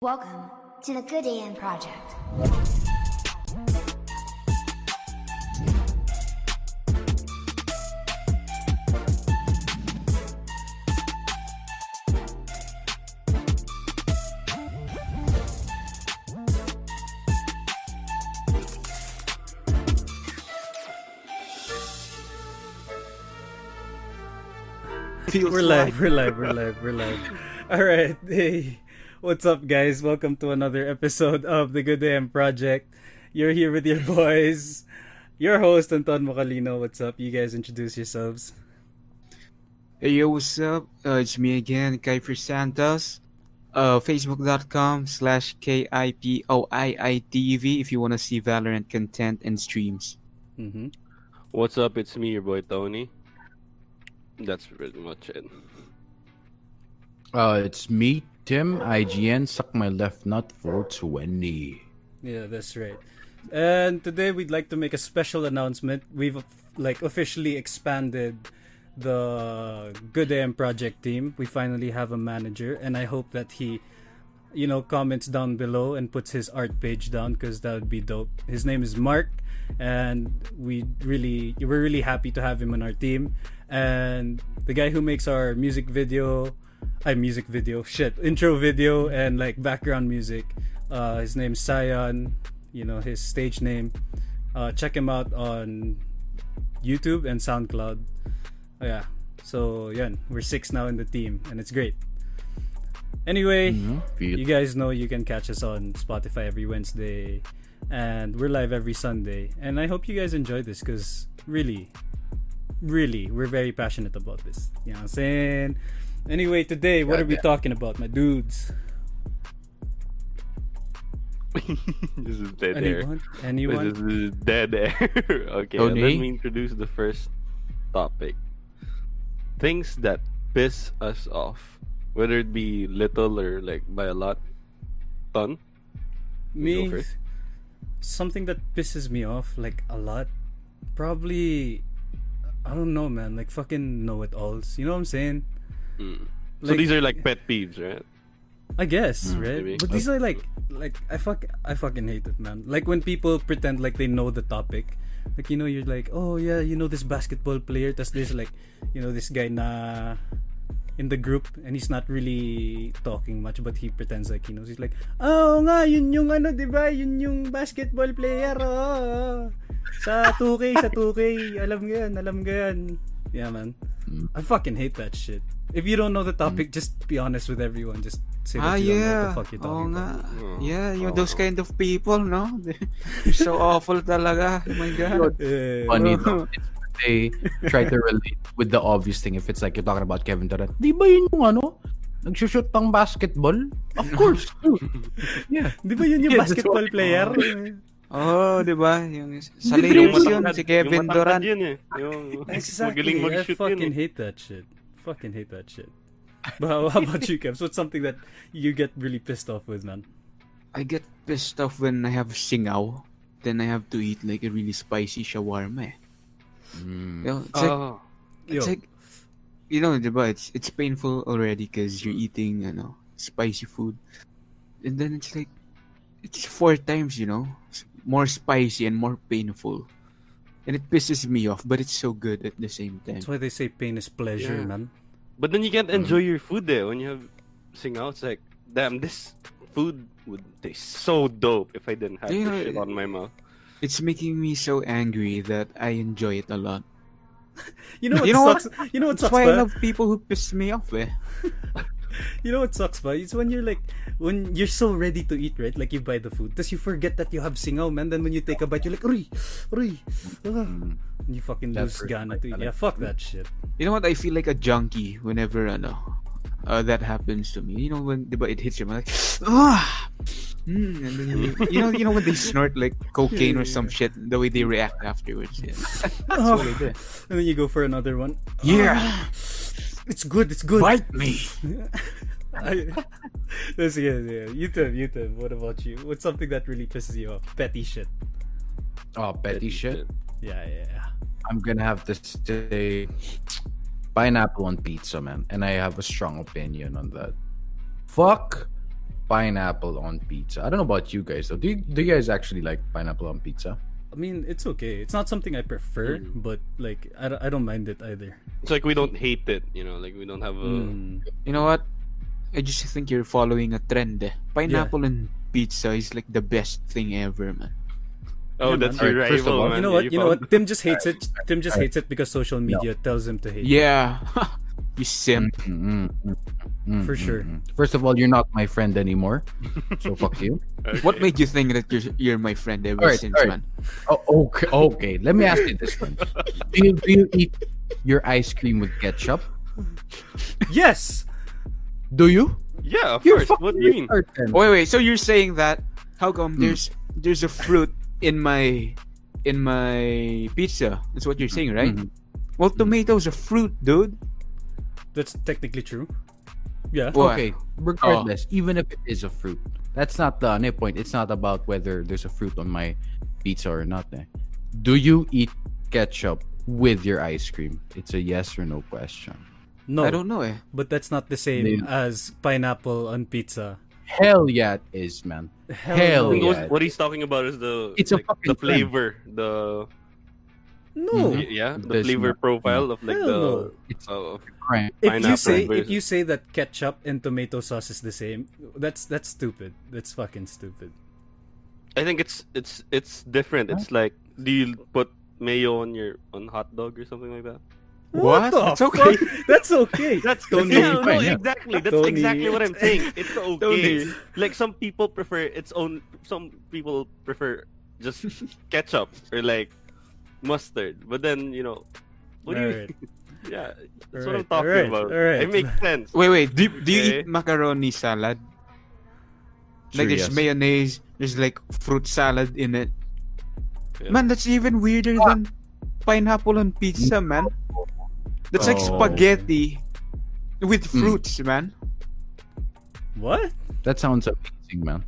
Welcome to the Good AM Project. We're live. All right. Hey, what's up, guys? Welcome to another episode of the Good AM Project. You're here with your boys. Your host, Anton Mocalino. What's up? You guys introduce yourselves. Hey yo, what's up? It's me again, Kaifer Santos. Facebook.com/KIPOIITV if you want to see Valorant content and streams. Mm-hmm. What's up? It's me, your boy Tony. That's pretty much it. It's me, Tim, IGN, suck my left nut for 20. Yeah, that's right. And today we'd like to make a special announcement. We've officially expanded the Good AM Project team. We finally have a manager, and I hope that he, comments down below and puts his art page down because that would be dope. His name is Mark, and we're really happy to have him on our team. And the guy who makes our intro video and background music, his name's Sion, his stage name. Check him out on YouTube and SoundCloud. Yeah, so we're 6 now in the team, and it's great. Anyway, you guys know you can catch us on Spotify every Wednesday, and we're live every Sunday. And I hope you guys enjoy this because really, we're very passionate about this. You know what I'm saying? Anyway, today, what are we talking about, my dudes? This is dead air. Anyone? This is dead air. Okay, Tony? let me introduce the first topic. Things that piss us off, whether it be little or by a lot. Ton? Me, Go first. something that pisses me off a lot. Probably, I don't know, man. Fucking know-it-alls. You know what I'm saying? So these are pet peeves, right? I guess, right? maybe. But these are I fucking hate it, man. When people pretend they know the topic. You're oh yeah, this basketball player. Tas there's this guy na in the group, and he's not really talking much, but he pretends he knows. He's oh nga, yun yung diba? Yun yung basketball player, oh. Sa 2K, alam ko yan. Yeah, man. I fucking hate that shit. If you don't know the topic, just be honest with everyone. Just say that you don't know what the fuck you're talking about. Yeah, those kind of people, no? They're so awful talaga. Oh my god. Funny though, it's when they try to relate with the obvious thing. If it's you're talking about Kevin Durant, di ba yun yung nagsushoot pang basketball? Of course. Yeah. Di ba yun yung basketball player? Oh, di ba? Yung sa lyrics yun, si Kevin Durant. Yun, yung Exactly. magaling I mag-shoot fucking yun. hate that shit. But how about you, Kev? What's something that you get really pissed off with, man? I get pissed off when I have singaw. Then I have to eat a really spicy shawarma. It's diba, it's painful already because you're eating, spicy food. And then it's 4 times, more spicy and more painful. And it pisses me off, but it's so good at the same time. That's why they say pain is pleasure, Yeah. man. But then you can't enjoy your food there when you have singaw. It's damn, this food would taste so dope if I didn't have Yeah. this shit on my mouth. It's making me so angry that I enjoy it a lot. You know what You know sucks? You know what That's sucks, why I ba? love people who piss me off, eh. You know what sucks, ba? It's when you're when you're so ready to eat, right? You buy the food, then you forget that you have singaw, man. Then when you take a bite, you're Uy. And you fucking That's lose gana right. to eat. Yeah, fuck that shit. You know what? I feel like a junkie whenever that happens to me. When diba, it hits you, I'm and then you know when they snort cocaine or some shit, the way they react afterwards. Yeah. That's what I do. And then you go for another one. Yeah, It's good. bite me. That's good, yeah. You too. What about you? What's something that really pisses you off? Petty shit. Oh, petty shit. Yeah. I'm gonna have to say pineapple on pizza, man. And I have a strong opinion on that. Fuck pineapple on pizza. I don't know about you guys though. Do you guys actually like pineapple on pizza? I mean, it's okay. It's not something I prefer, but like I don't mind it either. It's like we don't hate it, like we don't have a. You know what? I just think you're following a trend. Pineapple and pizza is like the best thing ever, man. Oh, that's your Alright, first of rival, all, man. You know what? Tim just hates it. Tim just hates it because social media tells him to hate it. Yeah, you simp. For sure. First of all, you're not my friend anymore, so fuck you. What made you think that you're my friend ever since, man? Oh, okay. Let me ask you this one: Do you eat your ice cream with ketchup? Yes. Do you? Yeah, of You're course. What do you mean? Wait. So you're saying that? How come there's a fruit in my pizza? That's what you're saying, right? Well, tomato's a fruit, dude. That's technically true. Yeah. What? Okay, regardless, even if it is a fruit, that's not the point. It's not about whether there's a fruit on my pizza or not. Do you eat ketchup with your ice cream? It's a yes or no question. No. I don't know, But that's not the same as pineapple on pizza. Hell yeah, it is, man. Hell no. yeah. What he's talking about is the It's a like, fucking the flavor, the No. the There's flavor not- profile of like Hell the no. It's uh, crime. If you say that ketchup and tomato sauce is the same, that's stupid. That's fucking stupid. I think it's different. It's like, do you put mayo on hot dog or something like that? What? the That's okay. fuck? That's okay. That's Tony. yeah, no, fine, yeah. exactly. That's Tony. exactly what I'm saying. It's okay. Tony. Like some people prefer its own. Some people prefer just ketchup or like mustard. But then what do you? Alright. Yeah, that's what I'm Alright, talking alright, about. alright. It makes sense. Wait. Do you Okay. eat macaroni salad? Sure, Like there's yes. mayonnaise, there's like fruit salad in it. Yeah. Man, that's even weirder than pineapple on pizza, man. That's like Oh. spaghetti with fruits, man. What? That sounds amazing, man.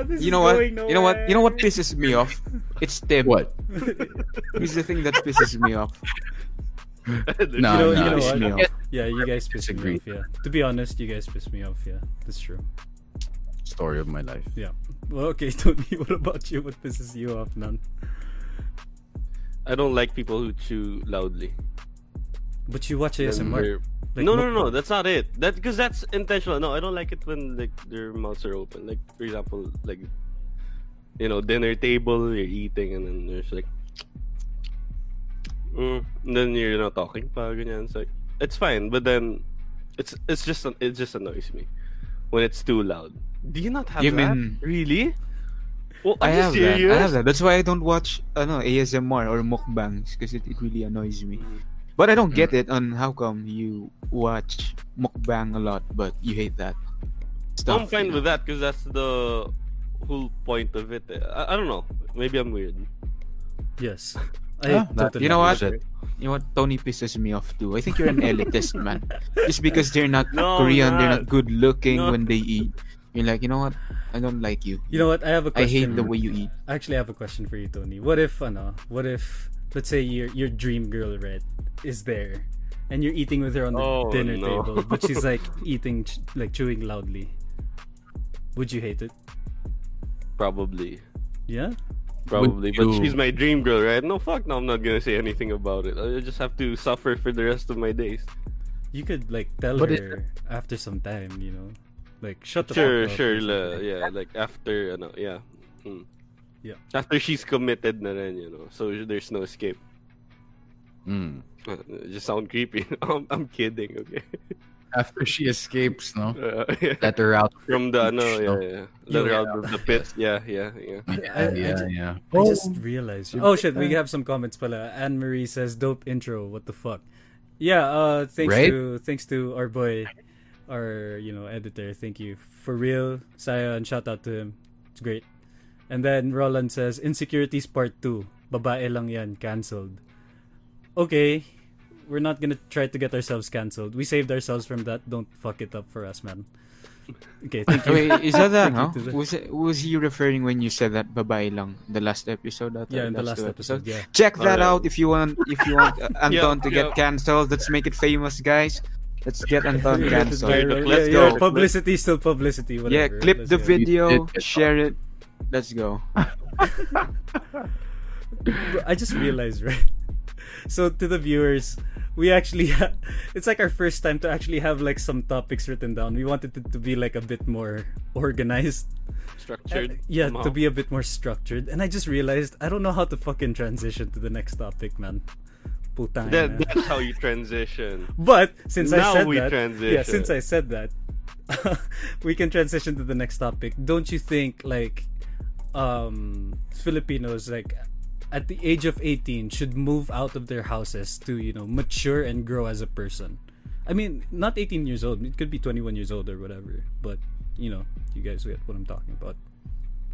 This You is know what? going You know what? You know what nowhere. pisses me off? It's Tim. What? He's the thing that pisses me off. No, you know piss what? me off. Yeah, you guys piss me Disagree. off. Yeah. To be honest, you guys piss me off. Yeah, that's true. Story of my life. Yeah. Well, okay, Tony. What about you? What pisses you off, man? I don't like people who chew loudly. But you watch Then ASMR. they're- Like no, mukbang. that's not it. Because that's intentional. No, I don't like it when like their mouths are open. Like for example, like dinner table, you're eating, and then there's like, and then you're not talking. Pa, ganyan. It's like it's fine, but then it just annoys me when it's too loud. Do you not have You that? mean- Really? Well, I are you have that. serious? I have that. That's why I don't watch ASMR or mukbangs because it really annoys me. But I don't get it on how come you watch mukbang a lot but you hate that stuff. I'm fine with that because that's the whole point of it. I don't know. Maybe I'm weird. Yes. Ah, Totally You know what? Shit. You know what? Tony pisses me off too. I think you're an elitist, man. Just because they're not No, Korean, I'm they're not. not good looking No. when they eat. You're like, you know what? I don't like you. You know what? I have a I question. hate the way you eat. I actually have a question for you, Tony. What if let's say your dream girl, right, is there, and you're eating with her on the Oh, dinner no. table, but she's like eating, like chewing loudly. Would you hate it? Probably. Yeah. Probably, but you- she's my dream girl, right? No, fuck no, I'm not gonna say anything about it. I just have to suffer for the rest of my days. You could like tell But her after some time, like shut the Sure, fuck up. sure, or something. yeah, like after, yeah. Yeah. After she's committed na rin, so there's no escape. It just sound creepy. I'm kidding, okay? After she escapes, no? Yeah. Let her out. From the, yeah. Let her Yeah. out of the pit. Yeah. Yeah. I just realized. Oh shit, we have some comments pala. Anne Marie says dope intro. What the fuck? Yeah, Right? thanks to our boy, our editor. Thank you. For real, Saya, and shout out to him. It's great. And then Roland says Insecurities Part 2. Babae lang yan, cancelled. Okay. We're not gonna try to get ourselves cancelled. We saved ourselves from that. Don't fuck it up for us, man. Okay, thank you. Wait, is that Thank huh? you to the- Was he referring when you said that babae lang the last episode? Yeah, in the last episode, yeah. Check that Alright. out if you want Anton to Yeah. get cancelled. Let's make it famous, guys. Let's get Anton Yeah, canceled. viral. yeah, Let's yeah, go. publicity is still publicity. Yeah, Whatever. clip Let's the go. video, You did. share it. Let's go. Bro, I just realized, right? So to the viewers, we actually it's like our first time to actually have like some topics written down. We wanted it to be like a bit more organized. Structured. Yeah, somehow. to be a bit more structured. And I just realized I don't know how to fucking transition to the next topic, man. Putang ina. That's how you transition. But since I Now said we that, transition. yeah, since I said that, we can transition to the next topic. Don't you think like Filipinos like at the age of 18 should move out of their houses to, you know, mature and grow as a person? I mean, not 18 years old. It could be 21 years old or whatever. But, you know, you guys get what I'm talking about.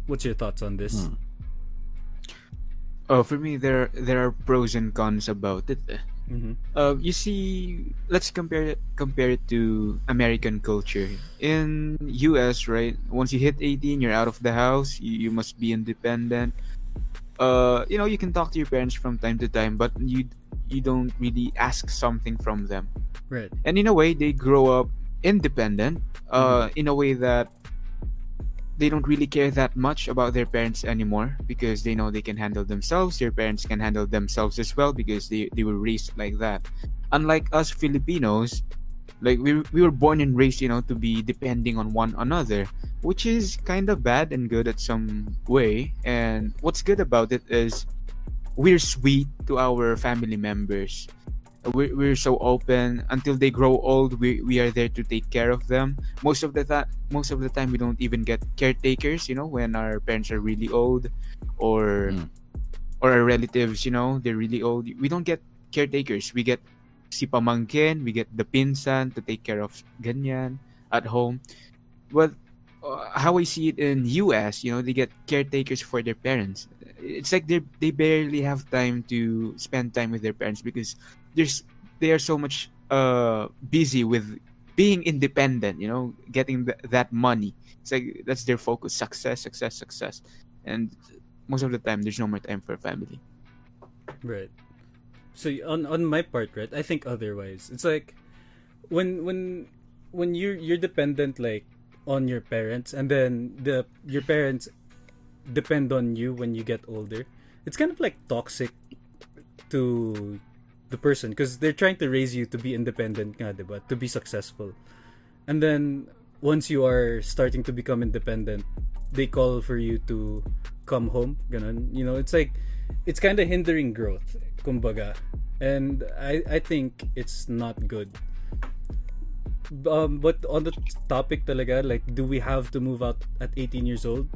What's your thoughts on this? Oh, for me, there are pros and cons about it. You see, let's compare it to American culture. In US, right? Once you hit 18, you're out of the house. You must be independent. You know, you can talk to your parents from time to time, but you don't really ask something from them. Right. And in a way, they grow up independent. In a way that they don't really care that much about their parents anymore because they know they can handle themselves. Their parents can handle themselves as well because they were raised like that. Unlike us Filipinos, like we were born and raised, you know, to be depending on one another, which is kind of bad and good at some way. And what's good about it is we're sweet to our family members. We're so open until they grow old. We are there to take care of them. Most of the time we don't even get caretakers, you know, when our parents are really old or our relatives, you know, they're really old. We don't get caretakers. We get si pamangkin, we get the pinsan to take care of ganyan at home. But how I see it in US, you know, they get caretakers for their parents. It's like they barely have time to spend time with their parents because they are so much busy with being independent, you know, getting that money. It's like that's their focus: success, and most of the time there's no more time for family. Right. So on my part, right, I think otherwise. It's like when you're dependent like on your parents, and then your parents depend on you when you get older. It's kind of like toxic to the person because they're trying to raise you to be independent nga, diba? To be successful. And then once you are starting to become independent, they call for you to come home. Ganun. You know, it's like it's kind of hindering growth, kumbaga. And I think it's not good. But on the topic talaga, like, do we have to move out at 18 years old?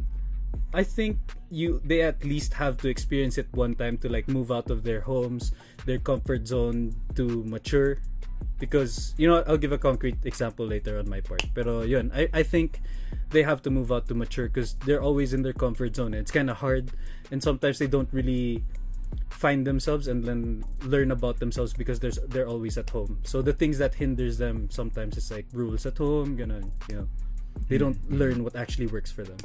I think they at least have to experience it one time to like move out of their homes, their comfort zone, to mature. Because, you know, I'll give a concrete example later on my part. Pero yun, I think they have to move out to mature because they're always in their comfort zone. It's kind of hard, and sometimes they don't really find themselves and then learn about themselves because they're always at home. So the things that hinders them sometimes is like rules at home, ganun, you know. They don't learn what actually works for them.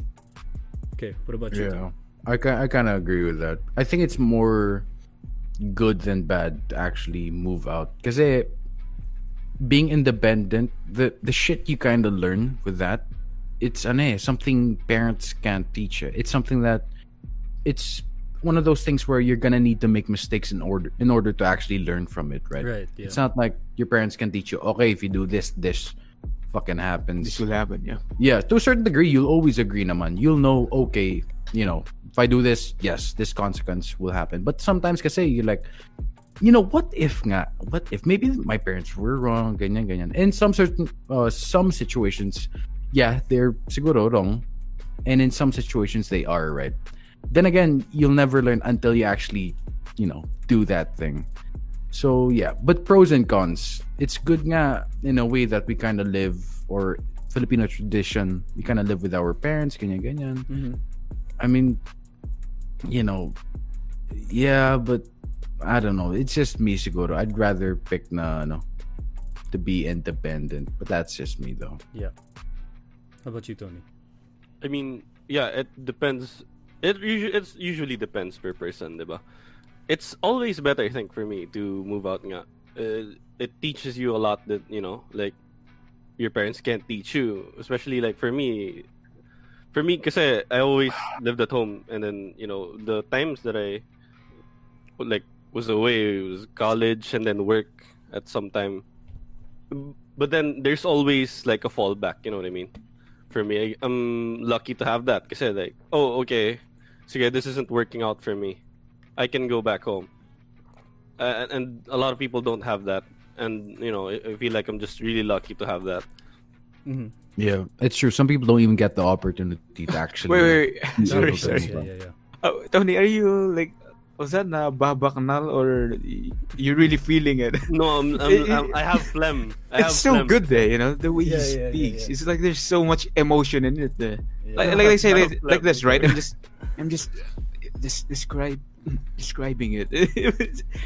Okay, what about you? Yeah, I kind of agree with that. I think it's more good than bad to actually move out because being independent, the shit you kind of learn with that, it's something parents can't teach you. It's something that it's one of those things where you're gonna need to make mistakes in order to actually learn from it, right? Right. Yeah. It's not like your parents can teach you, okay, if you do this fucking happens. This will happen, yeah. Yeah, to a certain degree, you'll always agree naman. You'll know, okay, you know, if I do this, yes, this consequence will happen. But sometimes kasi you're like, you know, what if maybe my parents were wrong, ganyan. In some situations, yeah, they're siguro wrong. And in some situations, they are right. Then again, you'll never learn until you actually, you know, do that thing. So yeah, but pros and cons. It's good nga in a way that we kind of live, or Filipino tradition, we kind of live with our parents, ganyan. Mm-hmm. I mean, you know, yeah, but I don't know. It's just me siguro. I'd rather pick to be independent. But that's just me though. Yeah. How about you, Tony? I mean, yeah, it depends. It usually depends per person, diba? It's always better, I think, for me to move out nga it teaches you a lot that like your parents can't teach you. Especially like for me, because I always lived at home, and then the times that I like was away, it was college and then work at some time. But then there's always like a fallback. You know what I mean? For me, I'm lucky to have that. Because like, oh, okay, so yeah, this isn't working out for me. I can go back home. And a lot of people don't have that. And I feel like I'm just really lucky to have that. Mm-hmm. Yeah, it's true. Some people don't even get the opportunity to actually. Wait. do Sorry, those sorry. things. Yeah. Oh, Tony, are you like, was that na babaknal or you're really feeling it? No, I have phlegm. It's so phlegm. good there, the way he Yeah. speaks. It's like there's so much emotion in it. Like I say, I like, have like this, phlegm. right? I'm just describing it.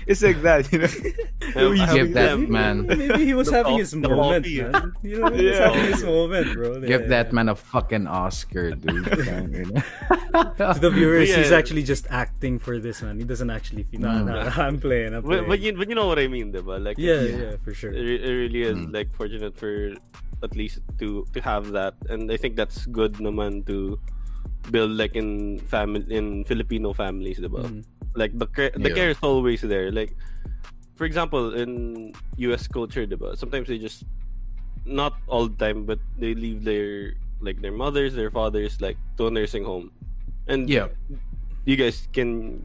It's like that, The way I you have Give that phlegm. man, Maybe he was The having coffee- his the moment, coffee. man. He was Yeah. having his moment, bro. give that man a fucking Oscar, dude. To the viewers, Yeah. he's actually just acting for this, man. He doesn't actually feel. No, I'm playing. But you know what I mean, diba? Like Yeah, for sure. it really is like fortunate for at least to have that, and I think that's good naman to build like in Filipino families, diba? Mhm. Like the care is always there. Like for example, in US culture, diba? Sometimes they just, not all the time, but they leave their mothers, their fathers, like to a nursing home, and Yeah. you guys can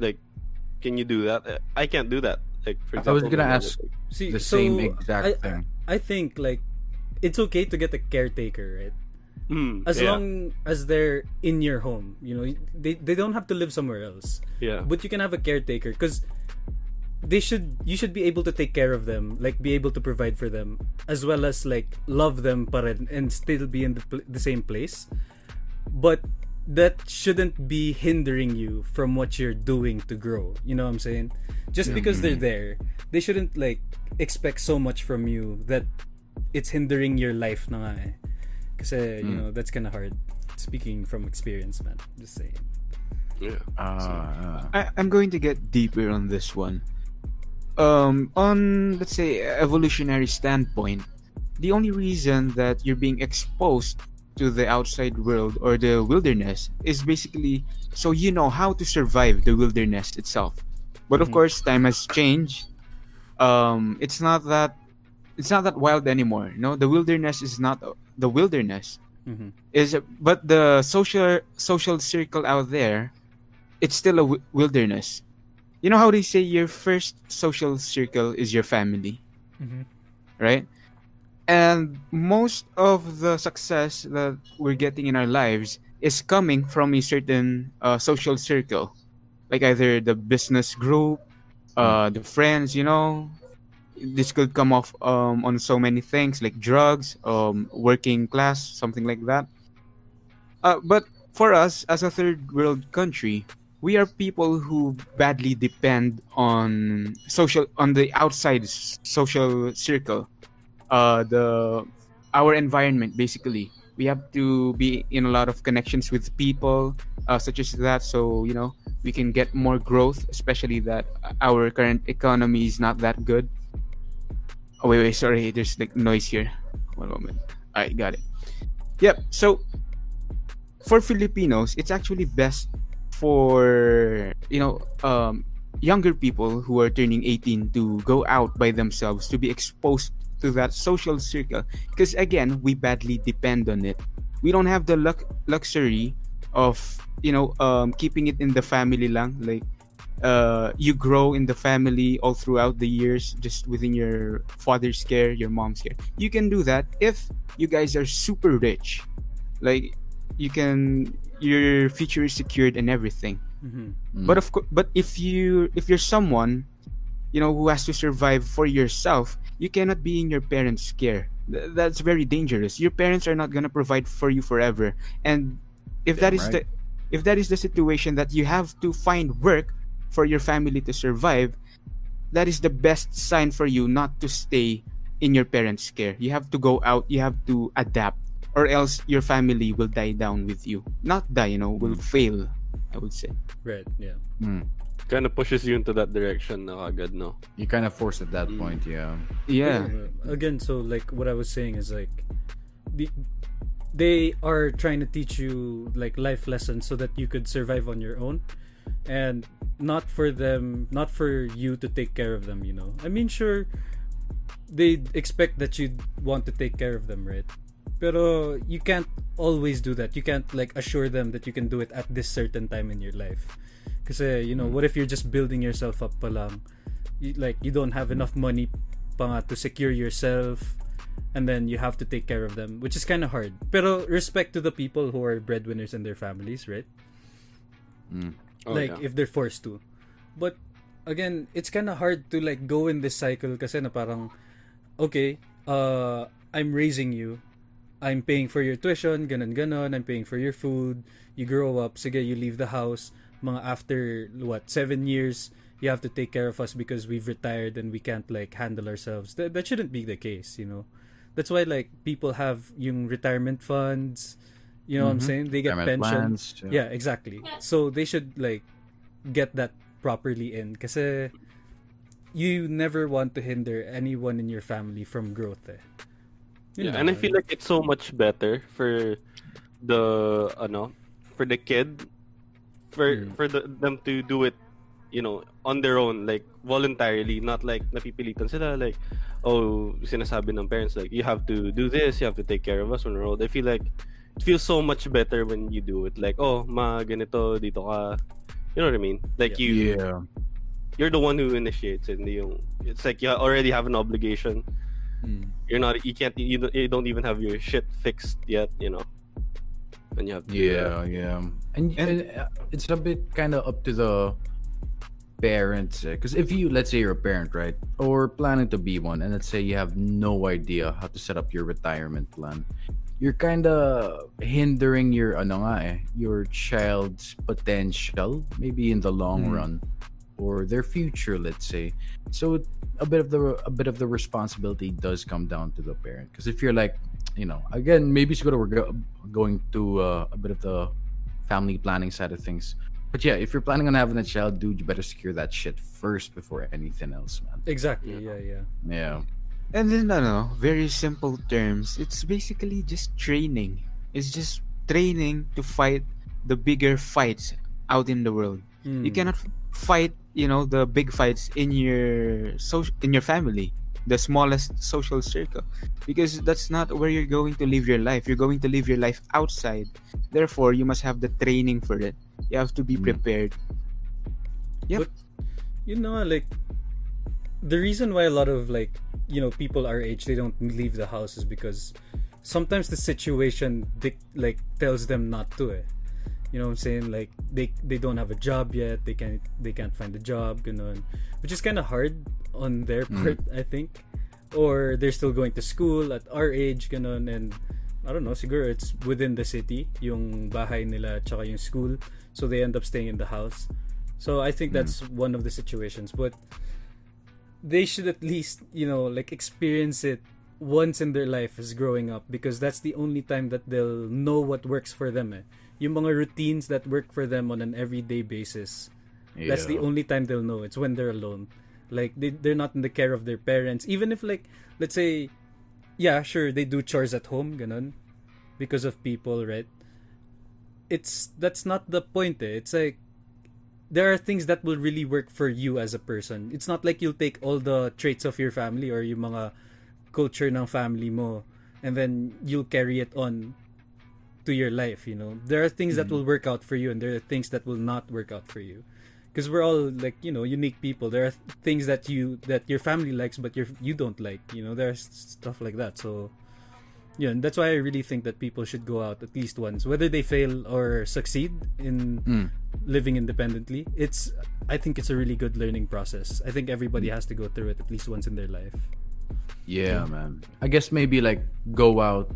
you do that? I can't do that. Like for I was example, gonna my ask mother, See, the so same exact thing. I think like it's okay to get a caretaker, right? As yeah, long as they're in your home, they don't have to live somewhere else. yeah. But you can have a caretaker because you should be able to take care of them, like be able to provide for them, as well as like love them pa rin, and still be in the same place. But that shouldn't be hindering you from what you're doing to grow. You know what I'm saying? Just because they're there, they shouldn't like expect so much from you that it's hindering your life na nga eh. Kasi, that's kind of hard. Speaking from experience, man. Just saying. Yeah. I'm going to get deeper on this one. On, let's say, evolutionary standpoint, the only reason that you're being exposed to the outside world or the wilderness is basically so you know how to survive the wilderness itself. But of course, time has changed. It's not that wild anymore. No, the wilderness is not the wilderness. But the social circle out there, it's still a wilderness. You know how they say your first social circle is your family, right? And most of the success that we're getting in our lives is coming from a certain social circle, like either the business group, the friends. This could come off on so many things like drugs, working class, something like that. But for us as a third world country, we are people who badly depend on the outside social circle, our environment. Basically, we have to be in a lot of connections with people, such as that, so we can get more growth, especially that our current economy is not that good. Oh wait, sorry, there's like noise here. One moment. Alright, got it. Yep. So for Filipinos, it's actually best for younger people who are turning 18 to go out by themselves, to be exposed to that social circle, because again, we badly depend on it. We don't have the luxury of keeping it in the family lang, like you grow in the family all throughout the years, just within your father's care, your mom's care. You can do that if you guys are super rich, like your future is secured and everything. But but if you're someone who has to survive for yourself, you cannot be in your parents' care. That's very dangerous. Your parents are not gonna provide for you forever, and if that is the situation that you have to find work for your family to survive, that is the best sign for you not to stay in your parents' care. You have to go out, you have to adapt, or else your family will die down with you. Not die, will fail, I would say. Right, yeah. kind of pushes you into that direction na agad, no? You kind of forced at that point, yeah. Yeah. Again, so like what I was saying is like the, they are trying to teach you like life lessons so that you could survive on your own, and not for you to take care of them, you know. I mean, sure, they expect that you want to take care of them, right? Pero you can't always do that. You can't like assure them that you can do it at this certain time in your life. Kasi, you know, what if you're just building yourself up pa lang? You don't have enough money pa nga to secure yourself, and then you have to take care of them, which is kind of hard. Pero respect to the people who are breadwinners in their families, right? If they're forced to. But again, it's kind of hard to like go in this cycle kasi na parang, okay, I'm raising you, I'm paying for your tuition, ganon, I'm paying for your food, you grow up, sige, you leave the house, mga after 7 years, you have to take care of us because we've retired and we can't like handle ourselves. That shouldn't be the case, you know. That's why like people have yung retirement funds, you know what I'm saying? They get Retirement pension. plans, Yeah, exactly. So they should like get that properly in kasi you never want to hinder anyone in your family from growth. You know, And I feel like it's so much better for the kid for them to do it, you know, on their own, like voluntarily, not like napipilitan sila, like, oh, sinasabi ng parents like you have to do this, you have to take care of us on the road. I feel like it feels so much better when you do it, like, oh, ma, ganito, dito ka, you know what I mean? Like you're the one who initiates it. It's like you already have an obligation. You don't even have your shit fixed yet, you know. And you have to and it's a bit kind of up to the parents, because if you, let's say you're a parent, right, or planning to be one, and let's say you have no idea how to set up your retirement plan, you're kind of hindering your your child's potential maybe in the long run, or their future, let's say. So a bit of the responsibility does come down to the parent, because if you're like, you know, again, maybe we're going to a bit of the family planning side of things, but yeah, if you're planning on having a child, dude, you better secure that shit first before anything else, man. exactly. Yeah. And then, very simple terms, it's basically just training. It's just training to fight the bigger fights out in the world. You cannot fight, the big fights in your family, the smallest social circle, because that's not where you're going to live your life. You're going to live your life outside. Therefore, you must have the training for it. You have to be prepared. Yep. But you know, like the reason why a lot of like, you know, people our age, they don't leave the house is because sometimes the situation tells them not to. You know what I'm saying? Like they don't have a job yet. They can't find a job, which is kind of hard on their part, I think. Or they're still going to school at our age, and I don't know, siguro it's within the city, yung bahay nila tsaka yung school, so they end up staying in the house. So I think that's one of the situations, but they should at least, like experience it once in their life as growing up, because that's the only time that they'll know what works for them. Yung mga routines that work for them on an everyday basis, that's the only time they'll know. It's when they're alone. Like they're not in the care of their parents, even if like, let's say, yeah, sure, they do chores at home, because of people, right? That's not the point. It's like there are things that will really work for you as a person. It's not like you'll take all the traits of your family or yung mga culture ng family mo, and then you'll carry it on to your life. There are things that will work out for you, and there are things that will not work out for you, because we're all like, unique people. There are things that your family likes but you don't like. There's stuff like that. So and that's why I really think that people should go out at least once, whether they fail or succeed in living independently. I think it's a really good learning process. I think everybody has to go through it at least once in their life. Yeah, man. I guess maybe like go out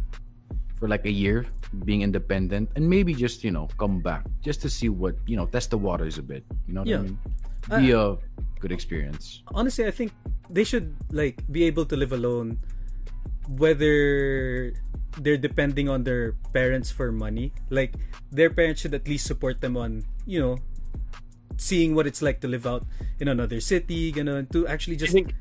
for like a year being independent, and maybe just come back just to see what, test the waters a bit, what I mean? Be a good experience. Honestly, I think they should like be able to live alone, whether they're depending on their parents for money. Like their parents should at least support them on seeing what it's like to live out in another city, ganun, to actually Do you just think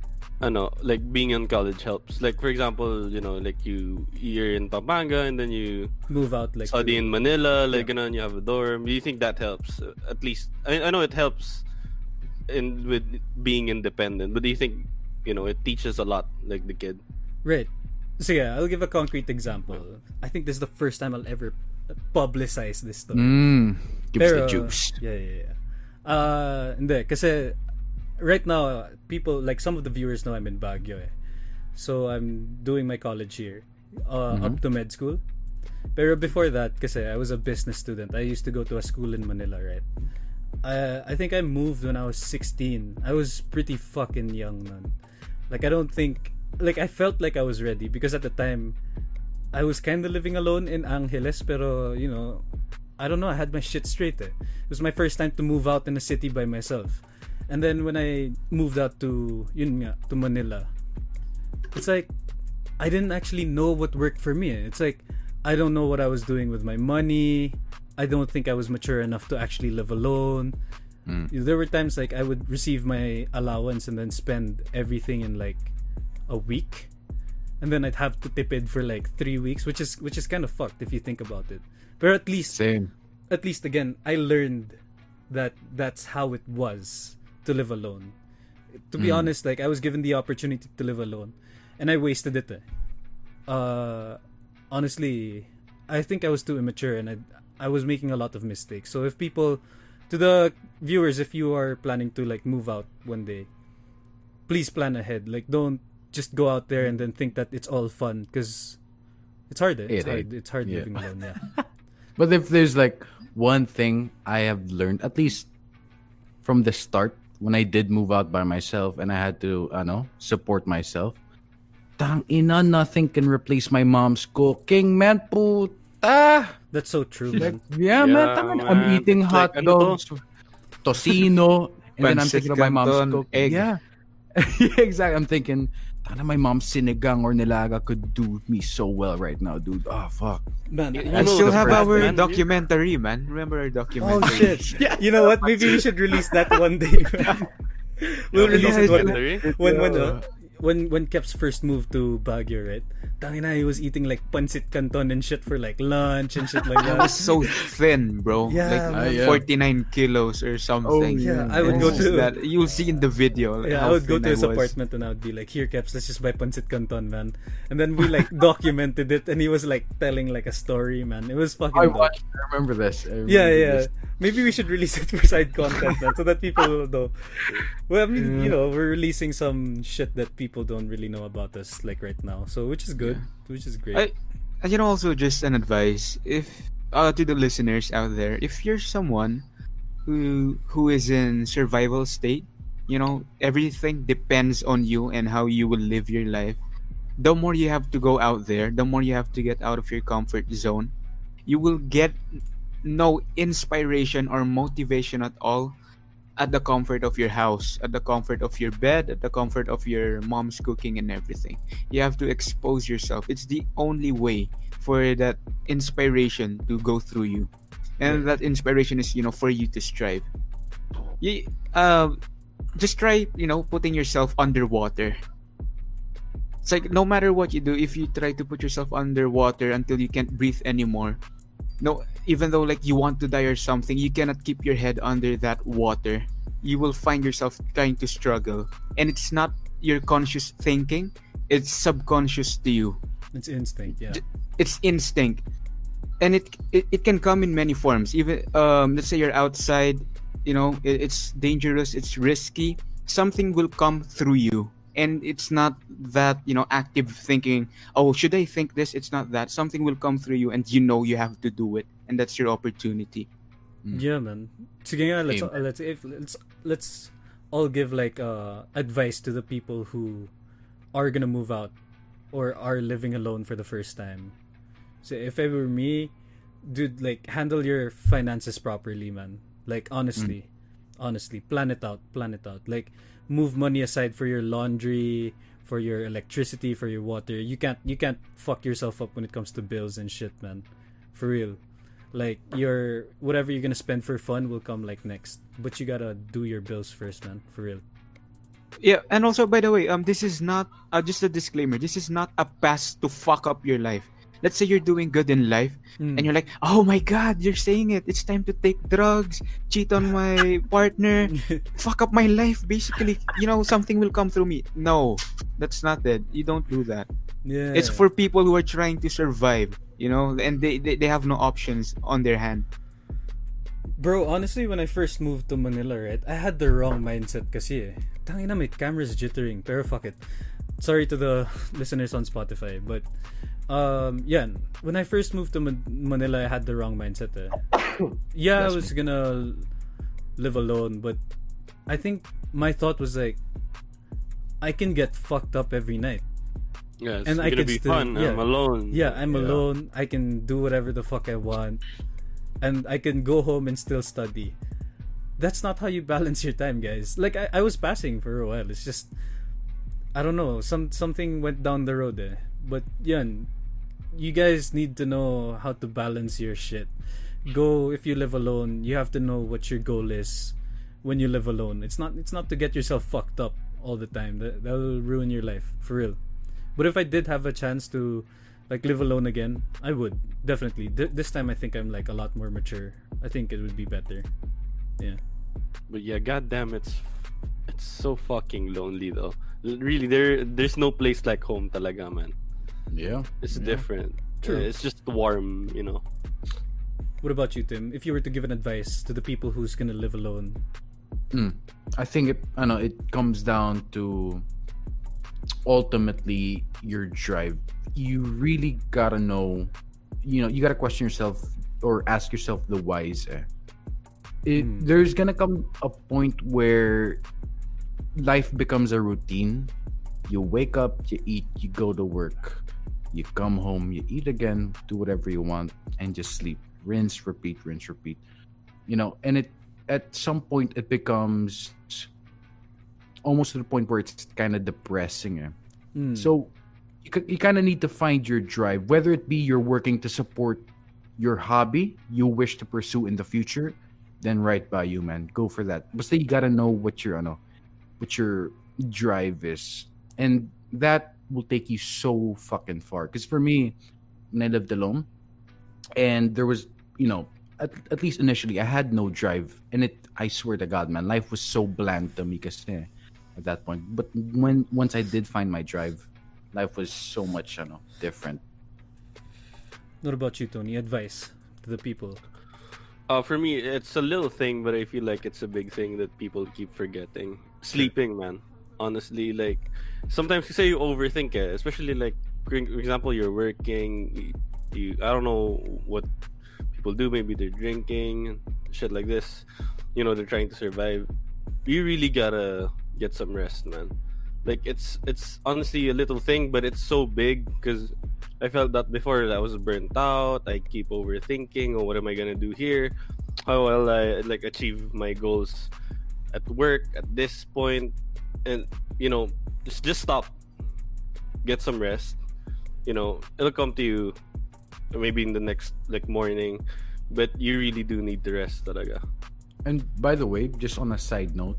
like being in college helps? Like for example, like you're in Pampanga and then you move out like study to- in Manila, like and you have a dorm. Do you think that helps? At least I know it helps in with being independent, but do you think it teaches a lot, like the kid? Right. So yeah, I'll give a concrete example. I think this is the first time I'll ever publicize this story. Give us the juice. Yeah. Hindi, kasi right now, people, like some of the viewers know I'm in Baguio eh. So I'm doing my college here, up to med school. Pero before that, kasi I was a business student. I used to go to a school in Manila, right? I think I moved when I was 16. I was pretty fucking young, man. Like, I don't think... Like, I felt like I was ready because at the time, I was kind of living alone in Angeles, pero, I don't know, I had my shit straight eh. It was my first time to move out in a city by myself. And then when I moved out to Manila, it's like, I didn't actually know what worked for me. It's like, I don't know what I was doing with my money. I don't think I was mature enough to actually live alone. There were times like I would receive my allowance and then spend everything in like a week, and then I'd have to tipid for like 3 weeks, which is kind of fucked if you think about it. But at least again, I learned that that's how it was to live alone. To be honest, like I was given the opportunity to live alone, and I wasted it. Honestly, I think I was too immature, and I was making a lot of mistakes. So if people, to the viewers, if you are planning to like move out one day, please plan ahead. Like, don't just go out there and then think that it's all fun, because it's hard. It's hard Yeah. living alone. Yeah. But if there's like one thing I have learned, at least from the start, when I did move out by myself and I had to, support myself, tang ina, nothing can replace my mom's cooking, man. Puta. That's so true, man. Yeah, man. Tang ina, I'm man. eating It's hot like, ano to? dogs, tocino, and then I'm Pancit thinking of my mom's canton, cooking. egg. Yeah. Exactly. I'm thinking, tana, my mom's sinigang or nilaga could do me so well right now, dude. Oh, fuck. Man, I know still the have first our man, documentary, man. Remember our oh documentary? shit. You know what? Maybe we should release that one day. Man. We'll release it when Keps first moved to Baguio, right? Tangina, he was eating like pancit canton and shit for like lunch and shit like I that. was so thin, bro. Yeah, like man. 49 kilos or something. yeah, I would And go it's just to- that. You'll see in the video. Yeah, how I would go thin to his was. apartment and I would be like, "Here, Keps, let's just buy pancit canton, man." And then we like documented it, and he was like telling like a story, man. It was fucking. I dope. remember this. I remember Yeah. this. Maybe we should release it for side content, man, so that people will know. Well, I mean, we're releasing some shit that people don't really know about us, like right now. So, which is good, which is great. Also just an advice, if to the listeners out there, if you're someone who is in survival state, everything depends on you and how you will live your life. The more you have to go out there, the more you have to get out of your comfort zone. You will get no inspiration or motivation at all at the comfort of your house, at the comfort of your bed, at the comfort of your mom's cooking and everything. You have to expose yourself. It's the only way for that inspiration to go through you. And that inspiration is, for you to strive. Just try, putting yourself underwater. It's like no matter what you do, if you try to put yourself underwater until you can't breathe anymore, no, even though like you want to die or something, you cannot keep your head under that water. You will find yourself trying to struggle, and it's not your conscious thinking, it's subconscious to you. It's instinct, yeah. It's instinct, and it can come in many forms. Even let's say you're outside, it's dangerous, it's risky, something will come through you. And it's not that, active thinking, oh, should I think this? It's not that. Something will come through you and you have to do it. And that's your opportunity. Yeah, man. Sige nga, let's all give like advice to the people who are gonna move out or are living alone for the first time. So if it were me, dude, like handle your finances properly, man. Like honestly, plan it out. Like move money aside for your laundry, for your electricity, for your water. You can't fuck yourself up when it comes to bills and shit, man. For real. Like your whatever you're gonna spend for fun will come like next, but you gotta do your bills first, man. For real. Yeah, and also by the way, this is not just a disclaimer. This is not a pass to fuck up your life. Let's say you're doing good in life, and you're like, oh my god, you're saying it. It's time to take drugs, cheat on my partner, fuck up my life. Basically, something will come through me. No, that's not it. You don't do that. Yeah. It's for people who are trying to survive, and they have no options on their hand. Bro, honestly, when I first moved to Manila, right, I had the wrong mindset kasi eh. Tangina, my camera's jittering, pero fuck it. Sorry to the listeners on Spotify, but yeah, when I first moved to Manila, I had the wrong mindset eh. Yeah, I was gonna live alone, but I think my thought was like, I can get fucked up every night. Yeah, it's And I gonna can be still- fun. yeah. I'm alone. Yeah, I'm alone. I can do whatever the fuck I want. And I can go home and still study. That's not how you balance your time, guys. Like, I was passing for a while. It's just, I don't know. Something went down the road eh. But, yan, you guys need to know how to balance your shit. If you live alone, you have to know what your goal is when you live alone. It's not to get yourself fucked up all the time. That will ruin your life, for real. But if I did have a chance to like live alone again, I would definitely. This time I think I'm like a lot more mature. I think it would be better. Yeah. But yeah, goddamn, it's so fucking lonely though. Really, there's no place like home, talaga, man. Yeah. It's different. True. It's just warm, What about you, Tim? If you were to give an advice to the people who's gonna live alone, I think it comes down to ultimately your drive. You really gotta know, you gotta question yourself or ask yourself the whys. There's gonna come a point where life becomes a routine. You wake up, you eat, you go to work, you come home, you eat again, do whatever you want, and just sleep. Rinse, repeat, rinse, repeat. And at some point it becomes almost to the point where it's kind of depressing. So you kind of need to find your drive, whether it be you're working to support your hobby you wish to pursue in the future, then right by you, man. Go for that. But you gotta know what your drive is, and that will take you so fucking far. Because for me, when I lived alone, and there was, at least initially, I had no drive, and I swear to God, man, life was so bland to me kasi at that point. But once I did find my drive, life was so much, different. what about you, Tony? Advice to the people. For me, it's a little thing, but I feel like it's a big thing that people keep forgetting. Sleeping, man. Honestly, like sometimes you say you overthink it, especially like for example, you're working. I don't know what people do. Maybe they're drinking, shit like this. They're trying to survive. You really gotta get some rest, man. Like it's honestly a little thing, but it's so big because I felt that before. I was burnt out. I keep overthinking. Oh, what am I gonna do here? How will I like achieve my goals at work at this point? And just stop. Get some rest. It'll come to you maybe in the next like morning, but you really do need the rest, talaga. And by the way, just on a side note,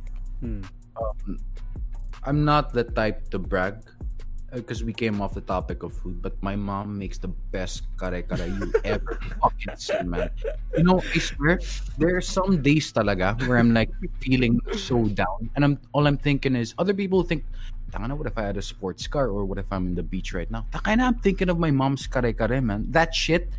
I'm not the type to brag because we came off the topic of food, but my mom makes the best kare-kare you ever fucking see, man. I swear, there are some days talaga where I'm like feeling so down, and all I'm thinking is other people think, "Tangina, what if I had a sports car, or what if I'm in the beach right now?" Tangina, I'm thinking of my mom's kare-kare, man. That shit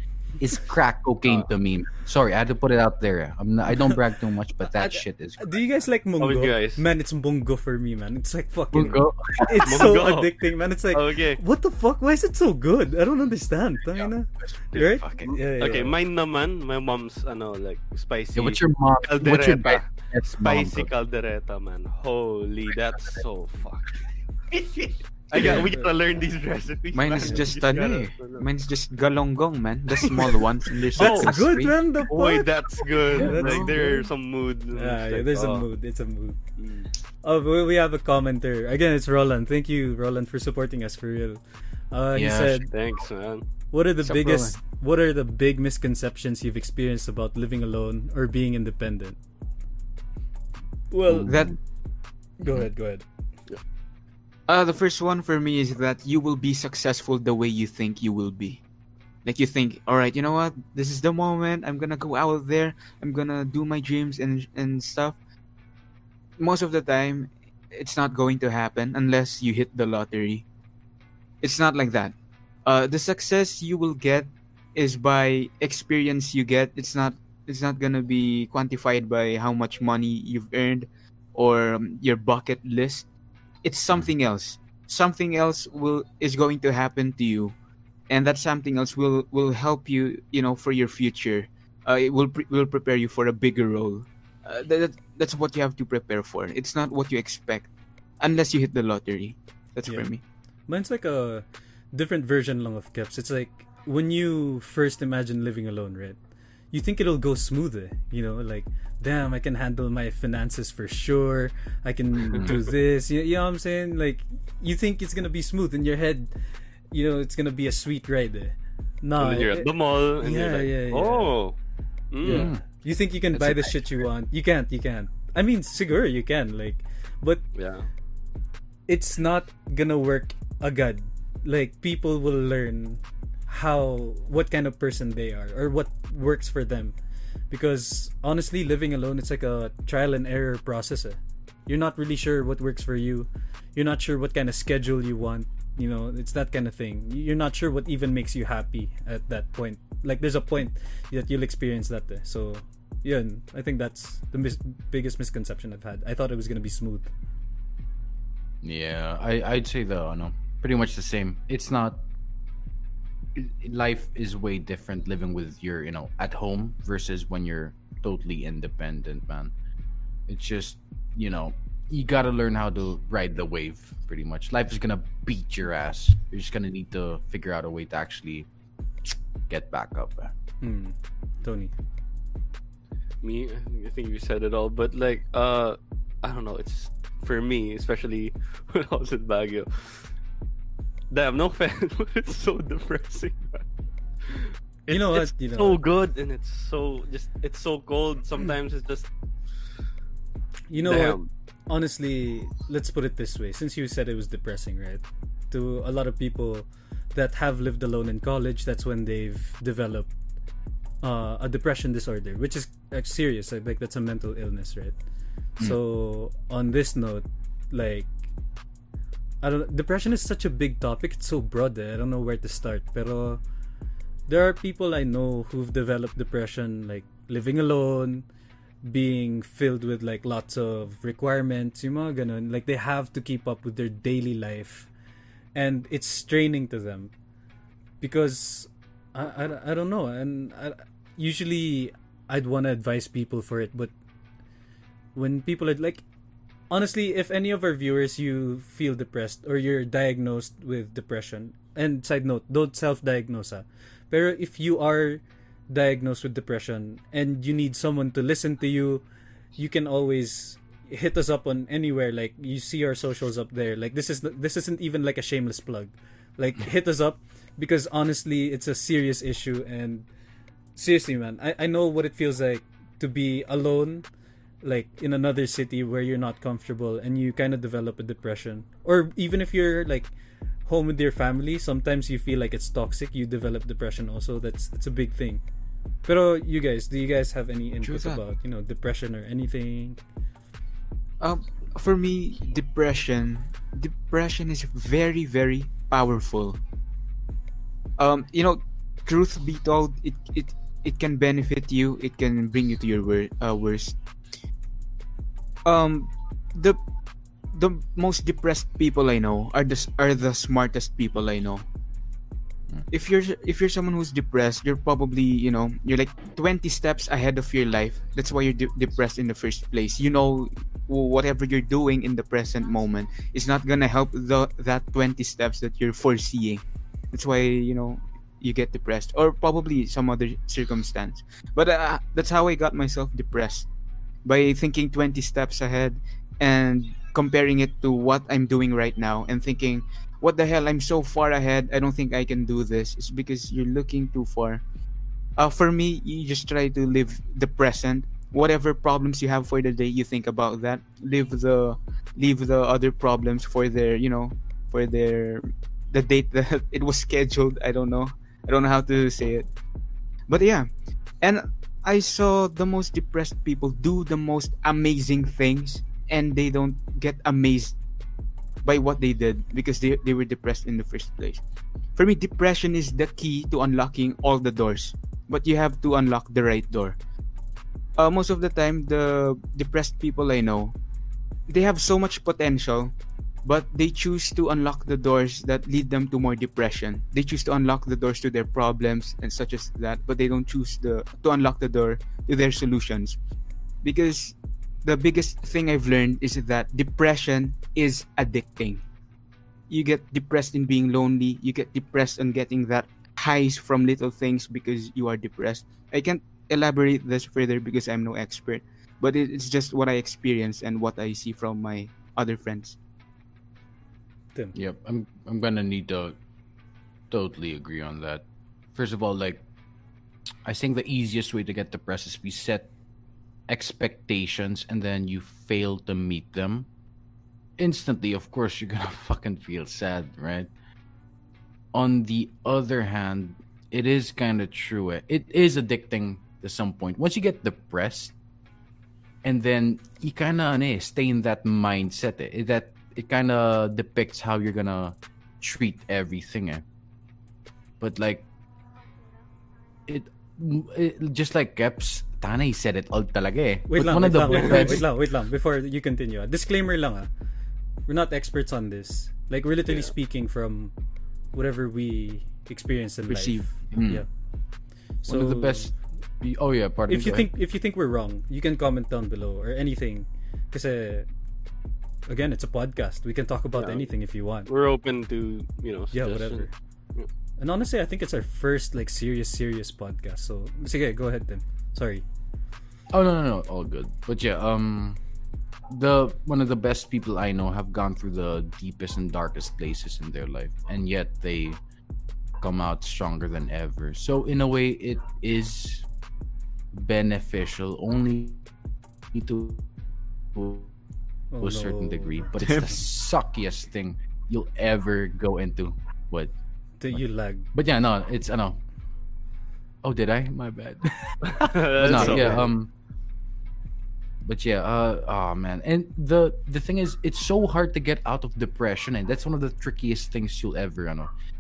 is crack cocaine to me. Sorry, I had to put it out there. I don't brag too much, but that shit is. Do you guys like mungo? you guys? Man, it's mungo for me, man. It's like fucking. Mungo? It's so Mungo. addicting, man. It's like, Okay. what the fuck? Why is it so good? I don't understand. Right? Fucking. Yeah, Okay, yeah. mine naman, my mom's like spicy. Yeah, what's your mom? What's your caldereta. best Spicy mom? caldereta, man. Holy, that's so fucking. We gotta learn these recipes. Mine man. is just Gotta- mine's just galonggong, man. The small ones. And there's That's like good, three. man. The Boy, fuck? that's good. Yeah, that's like there are good. some mood. Yeah, there's a mood. It's a mood. Mm. Oh, we have a commenter. Again, it's Roland. Thank you, Roland, for supporting us for real. He Yeah, said, Thanks, man. "What are the What's up, biggest what are the big misconceptions you've experienced about living alone or being independent? Well, That go ahead. the first one for me is that you will be successful the way you think you will be. Like you think, all right, you know what? This is the moment. I'm gonna go out there. I'm gonna do my dreams and stuff. Most of the time, it's not going to happen unless you hit the lottery. It's not like that. The success you will get is by experience you get. It's not gonna be quantified by how much money you've earned or your bucket list. It's something else. Something else will is going to happen to you, and that something else will help you, for your future. Will prepare you for a bigger role. That's what you have to prepare for. It's not what you expect, unless you hit the lottery. That's Yeah. for me. Mine's like a different version lang of Keps. It's like when you first imagine living alone, right? You think it'll go smooth, like, damn, I can handle my finances for sure. I can do this. You know what I'm saying? Like, you think it's gonna be smooth in your head. It's gonna be a sweet ride. No, And then you're at the mall, and you're like, yeah. oh, Yeah. You think you can buy the shit you want. You can't. I mean, siguro you can, like, but yeah. it's not gonna work agad. Like, people will learn what kind of person they are or what works for them. Because honestly, living alone, it's like a trial and error process. You're not really sure what works for you. You're not sure what kind of schedule you want. It's that kind of thing. You're not sure what even makes you happy at that point. Like, there's a point that you'll experience that. So, yeah, I think that's the biggest misconception I've had. I thought it was gonna be smooth. Yeah, I'd say pretty much the same. It's not. Life is way different living with your at home versus when you're totally independent, man. It's just you gotta learn how to ride the wave. Pretty much, life is gonna beat your ass. You're just gonna need to figure out a way to actually get back up. Tony. Me, I think you said it all, but like, I don't know. It's for me, especially when I was in Baguio. Damn, no offense, but it's so depressing. Man. You know It's what? so good, and it's so cold. Sometimes it's just. You know what? Damn. Honestly, let's put it this way. Since you said it was depressing, right? To a lot of people that have lived alone in college, that's when they've developed a depression disorder, which is serious. Like, that's a mental illness, right? So on this note, like, I don't. Depression is such a big topic. It's so broad. I don't know where to start. Pero there are people I know who've developed depression, like living alone, being filled with like lots of requirements, yung mga ganun. Like, they have to keep up with their daily life, and it's straining to them because I don't know. And usually I'd want to advise people for it, but when people are like, honestly, if any of our viewers, you feel depressed or you're diagnosed with depression, and side note, don't self-diagnose, pero if you are diagnosed with depression and you need someone to listen to you, you can always hit us up on anywhere. Like, you see our socials up there. Like, this isn't even like a shameless plug. Like, hit us up, because honestly, it's a serious issue. And seriously, man, I know what it feels like to be alone, like in another city where you're not comfortable and you kind of develop a depression. Or even if you're like home with your family, sometimes you feel like it's toxic, you develop depression also. That's a big thing. Pero do you guys have any input that. about depression or anything? For me, depression is very, very powerful. Truth be told, it can benefit you. It can bring you to your worst. The most depressed people I know are the smartest people I know. If you're someone who's depressed, you're probably you're like 20 steps ahead of your life. That's why you're depressed in the first place. Whatever you're doing in the present moment is not gonna help that 20 steps that you're foreseeing. That's why you get depressed, or probably some other circumstance. But that's how I got myself depressed, by thinking 20 steps ahead and comparing it to what I'm doing right now, and thinking, what the hell, I'm so far ahead, I don't think I can do this. It's because you're looking too far. For me, you just try to live the present. Whatever problems you have for the day, you think about that. Leave the other problems for their, for their the date that it was scheduled. I don't know how to say it. But yeah, and I saw the most depressed people do the most amazing things, and they don't get amazed by what they did because they were depressed in the first place. For me, depression is the key to unlocking all the doors, but you have to unlock the right door. Most of the time, the depressed people I know, they have so much potential, but they choose to unlock the doors that lead them to more depression. They choose to unlock the doors to their problems and such as that, but they don't choose to unlock the door to their solutions. Because the biggest thing I've learned is that depression is addicting. You get depressed in being lonely, you get depressed on getting that highs from little things because you are depressed. I can't elaborate this further because I'm no expert, but it's just what I experience and what I see from my other friends. Tim. Yep, I'm gonna need to totally agree on that. First of all, like, I think the easiest way to get depressed is we set expectations and then you fail to meet them. Instantly, of course, you're gonna fucking feel sad, right? On the other hand, it is kind of true. It is addicting to some point. Once you get depressed, and then you kind of stay in that mindset. That it kind of depicts how you're gonna treat everything. But like, it just like Keps, Tanay said it all talaga eh. Wait But lang, one of the best- wait lang. Before you continue, disclaimer lang ah. We're not experts on this. Like, we're literally speaking from whatever we experience in Perceive. life. Mm. Yeah. So one of the best. Oh yeah, pardon. if you go ahead. think we're wrong, you can comment down below or anything. Kasi again, it's a podcast. We can talk about anything if you want. We're open to Yeah, suggestions. whatever. And honestly, I think it's our first like serious podcast. So sige, go ahead then. Sorry. Oh no, all good. But yeah, the one of the best people I know have gone through the deepest and darkest places in their life, and yet they come out stronger than ever. So in a way, it is beneficial only to a certain degree, but it's the suckiest thing you'll ever go into. What? You lag. But yeah, no, it's Oh, did I? My bad. But That's no, okay. yeah, but yeah, oh man, and the thing is, it's so hard to get out of depression, and that's one of the trickiest things you'll ever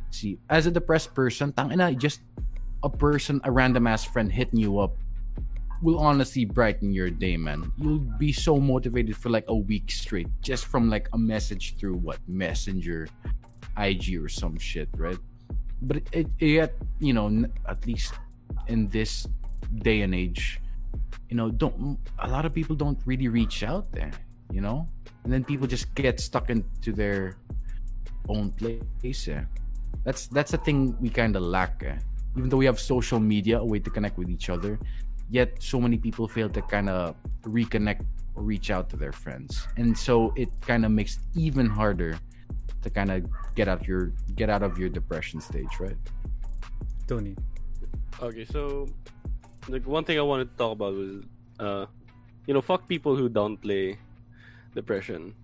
see. As a depressed person, tangina, just a random ass friend hitting you up will honestly brighten your day, man. You'll be so motivated for like a week straight just from like a message through Messenger, IG or some shit, right? But it yet, at least in this day and age, a lot of people don't really reach out there, and then people just get stuck into their own place. That's the thing we kind of lack. Even though we have social media, a way to connect with each other, yet so many people fail to kind of reconnect or reach out to their friends, and so it kind of makes it even harder to kind of get out of your depression stage, right? Tony. Okay, so like one thing I wanted to talk about was fuck people who downplay depression.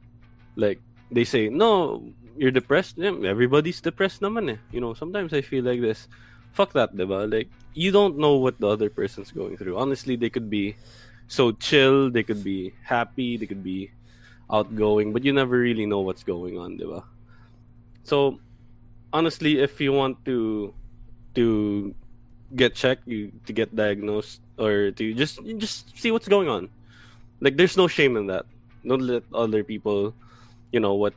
Like they say, no, you're depressed. Yeah, everybody's depressed naman eh. Sometimes I feel like this. Fuck that, diba? Like, you don't know what the other person's going through. Honestly, they could be so chill, they could be happy, they could be outgoing, but you never really know what's going on, diba? So, honestly, if you want to get checked, to get diagnosed, or to just see what's going on, like, there's no shame in that. Don't let other people, what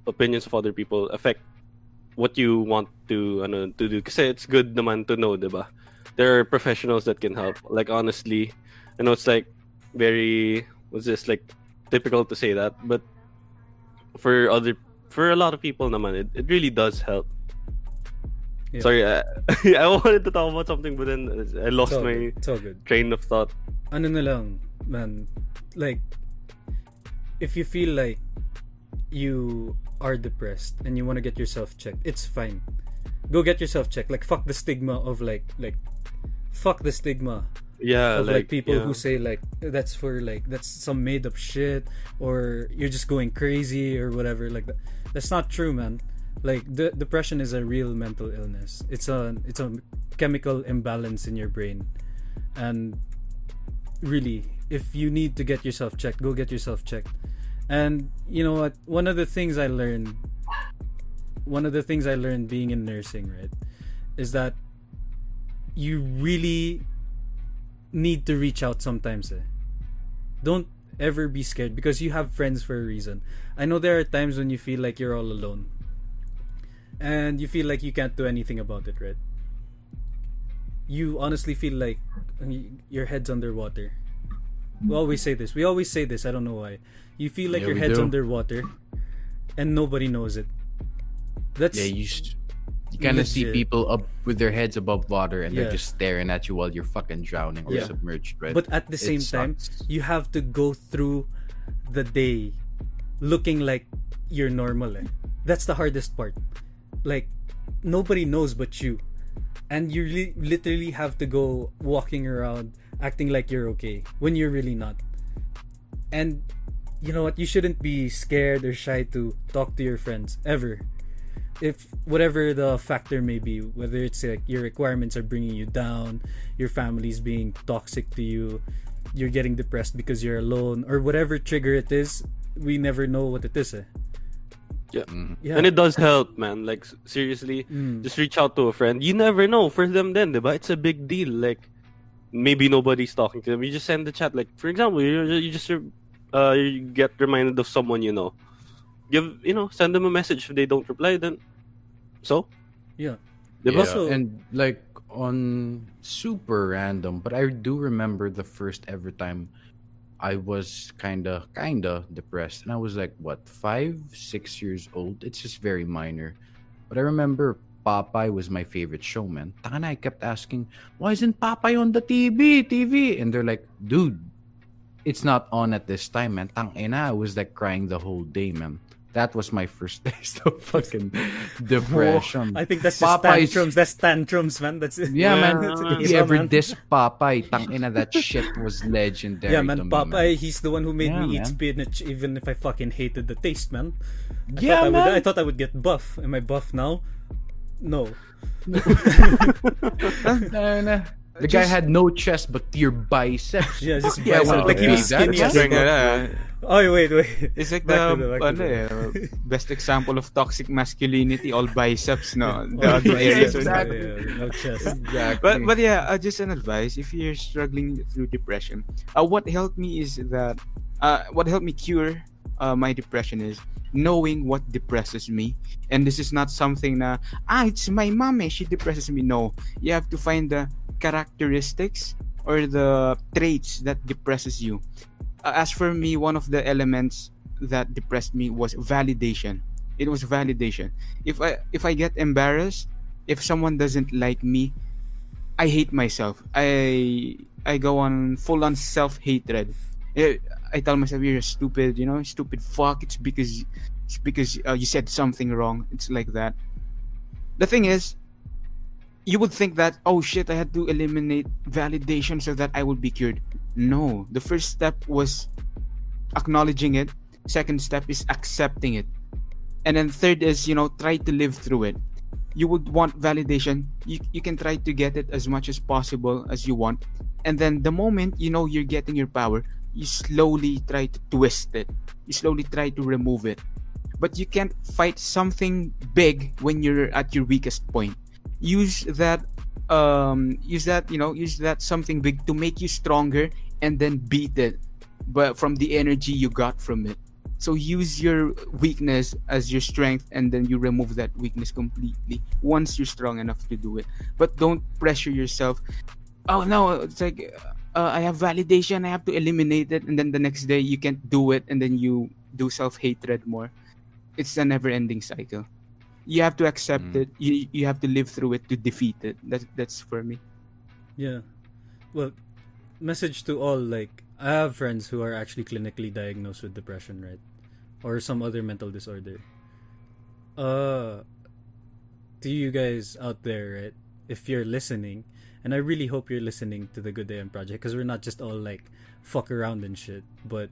opinions of other people affect what you want to do. Because it's good naman to know, diba? There are professionals that can help. Like, honestly, I know it's like very, like typical to say that, but for a lot of people naman, it really does help. Yeah. Sorry, I wanted to talk about something, but then I lost my It's all good. train of thought. Ano na lang, man, like, if you feel like you are depressed and you want to get yourself checked, it's fine. Go get yourself checked. Like fuck the stigma of like fuck the stigma Yeah, of like people yeah. who say like that's some made up shit, or you're just going crazy or whatever like that. That's not true, man. Like depression is a real mental illness. It's a chemical imbalance in your brain, and really, if you need to get yourself checked, go get yourself checked. And you know what, one of the things I learned being in nursing, right, is that you really need to reach out sometimes. Don't ever be scared, because you have friends for a reason. I know there are times when you feel like you're all alone and you feel like you can't do anything about it, right? You honestly feel like your head's underwater. We always say this, I don't know why. You feel like Yeah, your we head's do. underwater and nobody knows it. That's Yeah, you kind of see legit. people up with their heads above water and Yeah. they're just staring at you while you're fucking drowning or Yeah. submerged, right? But at the It same time, sucks. you have to go through the day looking like you're normal. That's the hardest part. Like, nobody knows but you. And you literally have to go walking around acting like you're okay when you're really not. And you know what? You shouldn't be scared or shy to talk to your friends ever. If whatever the factor may be, whether it's like your requirements are bringing you down, your family's being toxic to you, you're getting depressed because you're alone, or whatever trigger it is, we never know what it is. Yeah. Yeah. And it does help, man. Like seriously, just reach out to a friend. You never know for them then, diba? It's a big deal. Like maybe nobody's talking to them. You just send the chat. Like for example, you just you get reminded of someone you know. Send them a message. If they don't reply, then so Yeah. diba? Also- and like on super random, but I do remember the first ever time I was kinda depressed, and I was like, what, 5, 6 years old? It's just very minor, but I remember Popeye was my favorite show, man. And I kept asking, why isn't Popeye on the TV? And they're like, dude, it's not on at this time, man. Tangina, I was like crying the whole day, man. That was my first taste of fucking depression. I think that's just Popeye's- tantrums. That's tantrums, man. That's it. Yeah, man. That's If it, you ever man. diss Popeye, tangina, that shit was legendary. Yeah, man. to me, Popeye, he's the one who made Yeah, me eat man. spinach, even if I fucking hated the taste, man. Yeah, man. I thought I would get buff. Am I buff now? No. Nah. The guy had no chest but your biceps. Yeah, just Yeah, bicep. well, Like he was yeah, skinny that's as Like, fuck. Oh wait. it's like Back to the best example of toxic masculinity, all biceps, no? The other areas. Exactly. Yeah, no chest. Exactly. But yeah, just an advice: if you're struggling through depression, what helped me cure my depression is knowing what depresses me. And this is not something na it's my mom, she depresses me. No, you have to find the characteristics or the traits that depresses you. As for me, one of the elements that depressed me was validation. It was validation. If I get embarrassed, if someone doesn't like me, I hate myself. I go on full on self hatred. I tell myself, you're stupid, stupid fuck. It's because you said something wrong. It's like that. The thing is, you would think that, oh shit, I had to eliminate validation so that I would be cured. No, the first step was acknowledging it. Second step is accepting it. And then third is, try to live through it. You would want validation. You can try to get it as much as possible as you want. And then the moment you're getting your power, you slowly try to twist it. You slowly try to remove it. But you can't fight something big when you're at your weakest point. Use that something big to make you stronger, and then beat it, but from the energy you got from it. So use your weakness as your strength, and then you remove that weakness completely once you're strong enough to do it. But don't pressure yourself. Oh no, it's like I have validation, I have to eliminate it, and then the next day you can't do it, and then you do self-hatred more. It's a never-ending cycle. You have to accept it. You have to live through it to defeat it. That's for me. Yeah. Well, message to all, like, I have friends who are actually clinically diagnosed with depression, right? Or some other mental disorder. uh to you guys out there, right? If you're listening, and I really hope you're listening to the Good AM Project, because we're not just all like fuck around and shit, but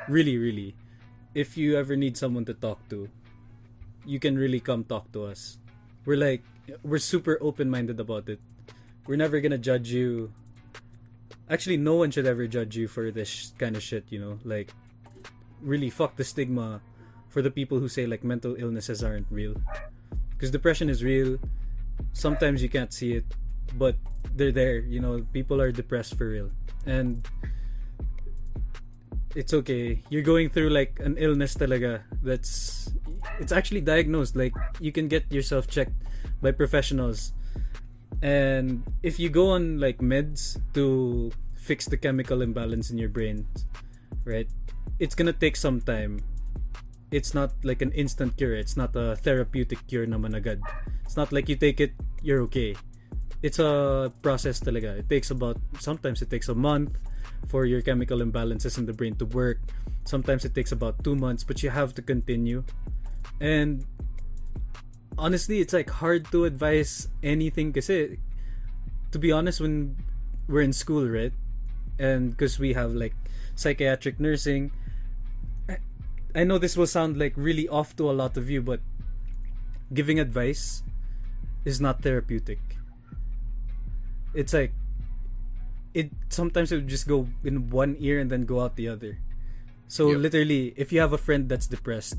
really, really, if you ever need someone to talk to, you can really come talk to us. We're super open-minded about it. We're never gonna judge you. Actually, no one should ever judge you for this kind of shit, you know? Like, really, fuck the stigma for the people who say, like, mental illnesses aren't real. Because depression is real. Sometimes you can't see it, but they're there, you know? People are depressed for real. And it's okay. You're going through, like, an illness talaga it's actually diagnosed. Like, you can get yourself checked by professionals. And if you go on like meds to fix the chemical imbalance in your brain, right, it's gonna take some time. It's not like an instant cure. It's not a therapeutic cure naman agad. It's not like you take it, you're okay. It's a process talaga. Sometimes it takes a month for your chemical imbalances in the brain to work. Sometimes it takes about 2 months, but you have to continue. And honestly, it's like hard to advise anything kasi, to be honest, when we're in school, right, and because we have like psychiatric nursing, I know this will sound like really off to a lot of you, but giving advice is not therapeutic. It's like sometimes it would just go in one ear and then go out the other. So literally, if you have a friend that's depressed,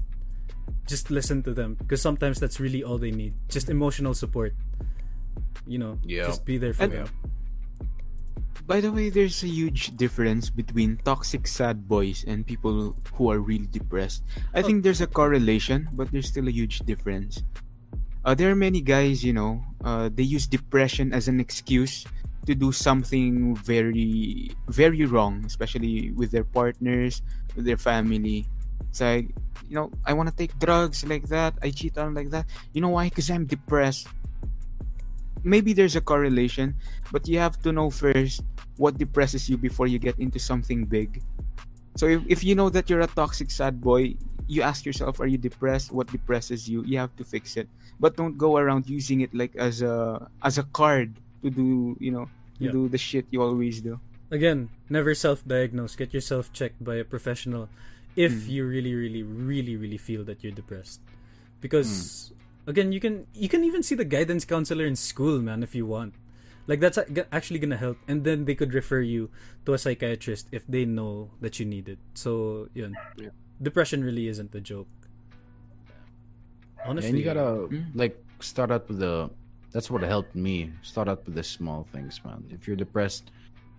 just listen to them, because sometimes that's really all they need. Just emotional support. You know, just be there for them. By the way, there's a huge difference between toxic sad boys and people who are really depressed. I think there's a correlation, but there's still a huge difference. There are many guys, you know, they use depression as an excuse to do something very, very wrong, especially with their partners, with their family. It's like, you know, I want to take drugs like that. I cheat on like that. You know why? Because I'm depressed. Maybe there's a correlation, but you have to know first what depresses you before you get into something big. So if you know that you're a toxic sad boy, you ask yourself, are you depressed? What depresses you? You have to fix it. But don't go around using it like as a card to do, you know, to do the shit you always do. Again, never self-diagnose. Get yourself checked by a professional if you really, really, really, really feel that you're depressed. Because again, you can even see the guidance counselor in school, man, if you want. Like, that's actually gonna help, and then they could refer you to a psychiatrist if they know that you need it. So depression really isn't a joke, honestly. And you gotta like start out with that's what helped me. Start out with the small things, man. If you're depressed,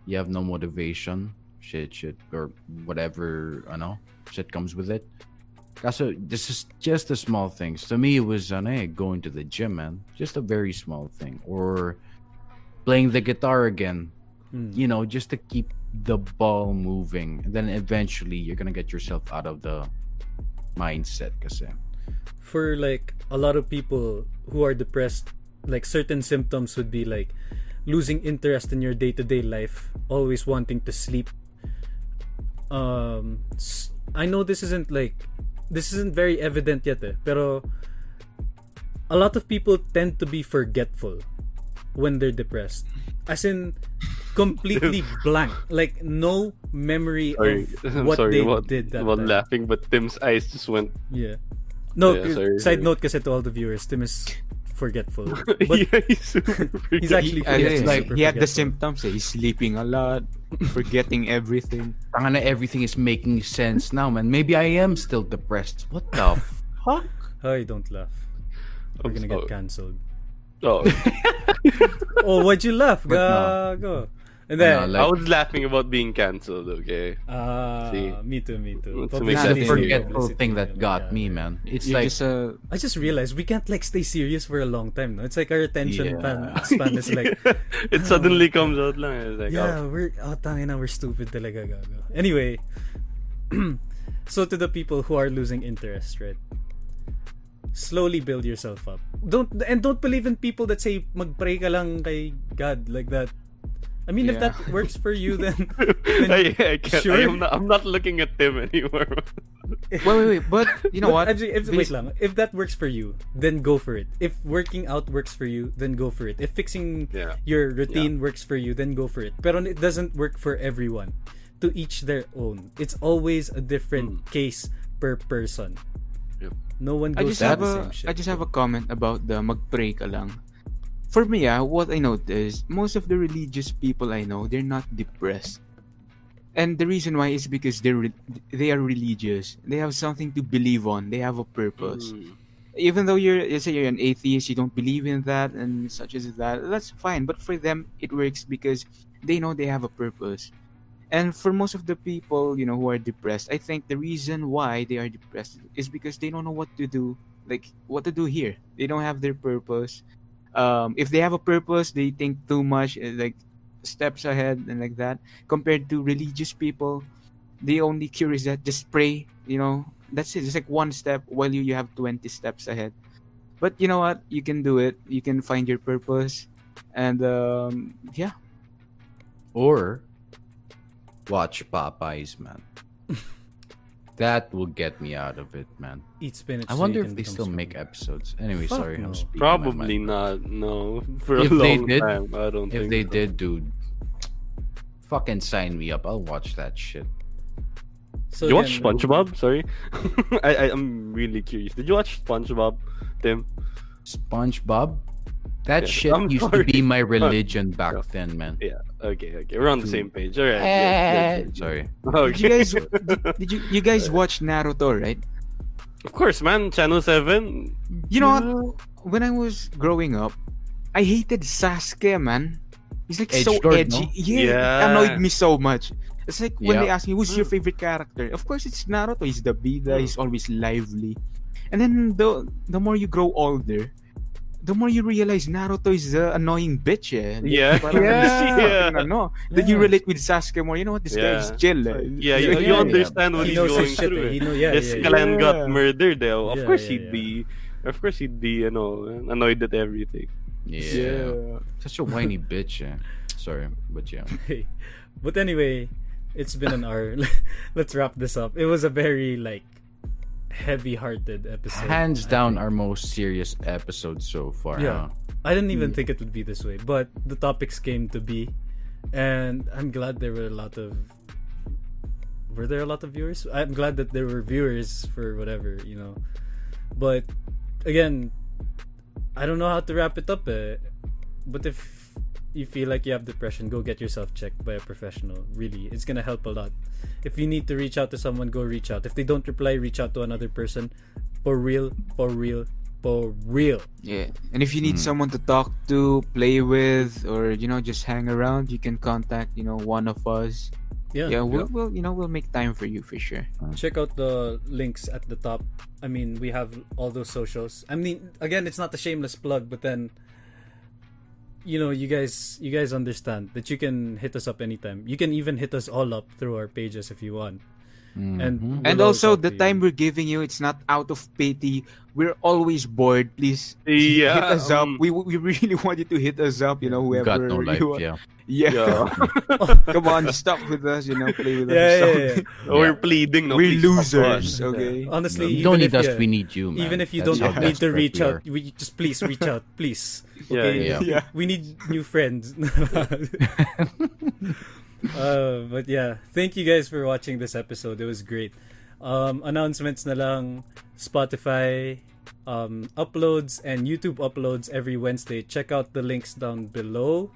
you have no motivation, shit or whatever, I know, shit comes with it. So this is just the small things. To me, it was going to the gym, man. Just a very small thing. Or playing the guitar again. You know, just to keep the ball moving. And then eventually, you're gonna get yourself out of the mindset. Kasi. For like a lot of people who are depressed, like certain symptoms would be like losing interest in your day-to-day life, always wanting to sleep. I know this isn't very evident yet, pero a lot of people tend to be forgetful when they're depressed. As in, completely blank. Like, no memory of what they did that about time. laughing, but Tim's eyes just went... Yeah. No, sorry. note kasi to all the viewers, Tim is forgetful. But yeah, he's super he's actually It's like super he had the forgetful. symptoms. He's sleeping a lot, forgetting everything. Everything is making sense now, man. Maybe I am still depressed. What the fuck? Hey, don't laugh. We're gonna get cancelled. Oh, Oh, why'd you laugh? But Go. And then, I was laughing about being cancelled, okay? See? me too. To make It's that the easy. forgetful thing that got me, man. It's You're like just I just realized we can't like stay serious for a long time. No, it's like our attention span is like It suddenly comes out lang. It's like, we're stupid talaga, gago. Anyway, so to the people who are losing interest, right? Slowly build yourself up. Don't believe in people that say magpray ka lang kay God like that. I mean, if Yeah. that works for you, then I can't. sure. I'm not looking at Tim anymore. Wait. But you know what? Wait lang. If that works for you, then go for it. If working out works for you, then go for it. If fixing Yeah. your routine works for you, then go for it. But it doesn't work for everyone. To each their own. It's always a different case per person. Yep. No one I goes just through have the a same shit. I just have a comment about the magpray ka lang. For me, what I noticed, most of the religious people I know, they're not depressed. And the reason why is because they are religious. They have something to believe on. They have a purpose. Even though let's say you're an atheist, you don't believe in that and such as that, that's fine. But for them, it works because they know they have a purpose. And for most of the people, who are depressed, I think the reason why they are depressed is because they don't know what to do, like what to do here. They don't have their purpose. If they have a purpose, they think too much, like steps ahead and like that. Compared to religious people, they only curious that just pray. That's it. It's like one step while you have 20 steps ahead. But you know what? You can do it. You can find your purpose, and yeah. Or watch Popeyes, man. That will get me out of it, man. Eat spinach. I so wonder you if can they become still strong. make episodes. Anyway, Fuck sorry, no. I'm speaking. Probably my mind. not. No, for If a they long did- time. I don't think. If they so. did, dude, fucking sign me up. I'll watch that shit. So Did you watch again, SpongeBob? Sorry, I'm really curious. Did you watch SpongeBob, Tim? SpongeBob? That Yeah, shit I'm used sorry. to be my religion back then, man. Yeah. Okay. We're on the same page. All right. Good. Sorry. Did you Okay. guys did you guys watch Naruto, right? Of course, man. Channel 7. You know what? When I was growing up, I hated Sasuke, man. He's like so Edgelord, edgy. no? Yeah, Yeah. it annoyed me so much. It's like when they Yeah. ask me, who's your favorite character? Of course, it's Naruto. He's the bida. He's always lively. And then the more you grow older, the more you realize Naruto is the annoying bitch, eh. Yeah. Parang Yeah. fucking ano. Then you Yeah. relate with Sasuke more. You know what? This guy is Yeah. chill. Eh. Yeah, you Yeah. understand what He he's knows going his shit. through. He know, yeah, His yeah, clan yeah. got murdered. Of Yeah, course yeah, he'd be, annoyed at everything. Yeah. Such a whiny bitch, eh. Sorry, but yeah. Hey. But anyway, it's been an hour. Let's wrap this up. It was a very heavy-hearted episode. Hands I down, think. our most serious episode so far. Yeah. Huh? I didn't even think it would be this way, but the topics came to be, and I'm glad there were a lot of. Were there a lot of viewers? I'm glad that there were viewers for whatever, But again, I don't know how to wrap it up. But if you feel like you have depression, go get yourself checked by a professional. Really, it's gonna help a lot. If you need to reach out to someone, go reach out. If they don't reply, reach out to another person. For real, for real, for real. Yeah. And if you need someone to talk to, play with, or just hang around, you can contact one of us. Yeah, we'll make time for you for sure. Check out the links at the top. I mean, we have all those socials. I mean, again, it's not a shameless plug, but then you guys understand that you can hit us up anytime. You can even hit us all up through our pages if you want. And And we'll also, always the talk to you. time we're giving you, it's not out of pity. We're always bored. Please Yeah, hit us up. We really want you to hit us up. Whoever Got no life, you are. yeah. Yeah. Yeah. Come on, stop with us. Play with us. Yeah. We're pleading. No, We're please stop losers. us. Okay. Honestly, You don't even need if, us, yeah, we need you, man. even if you That's don't how need to desperate reach we out, are. we just please reach out, please. Yeah, Okay? yeah. Yeah. We need new friends. But yeah, thank you guys for watching this episode. It was great. Announcements na lang, Spotify uploads and YouTube uploads every Wednesday. Check out the links down below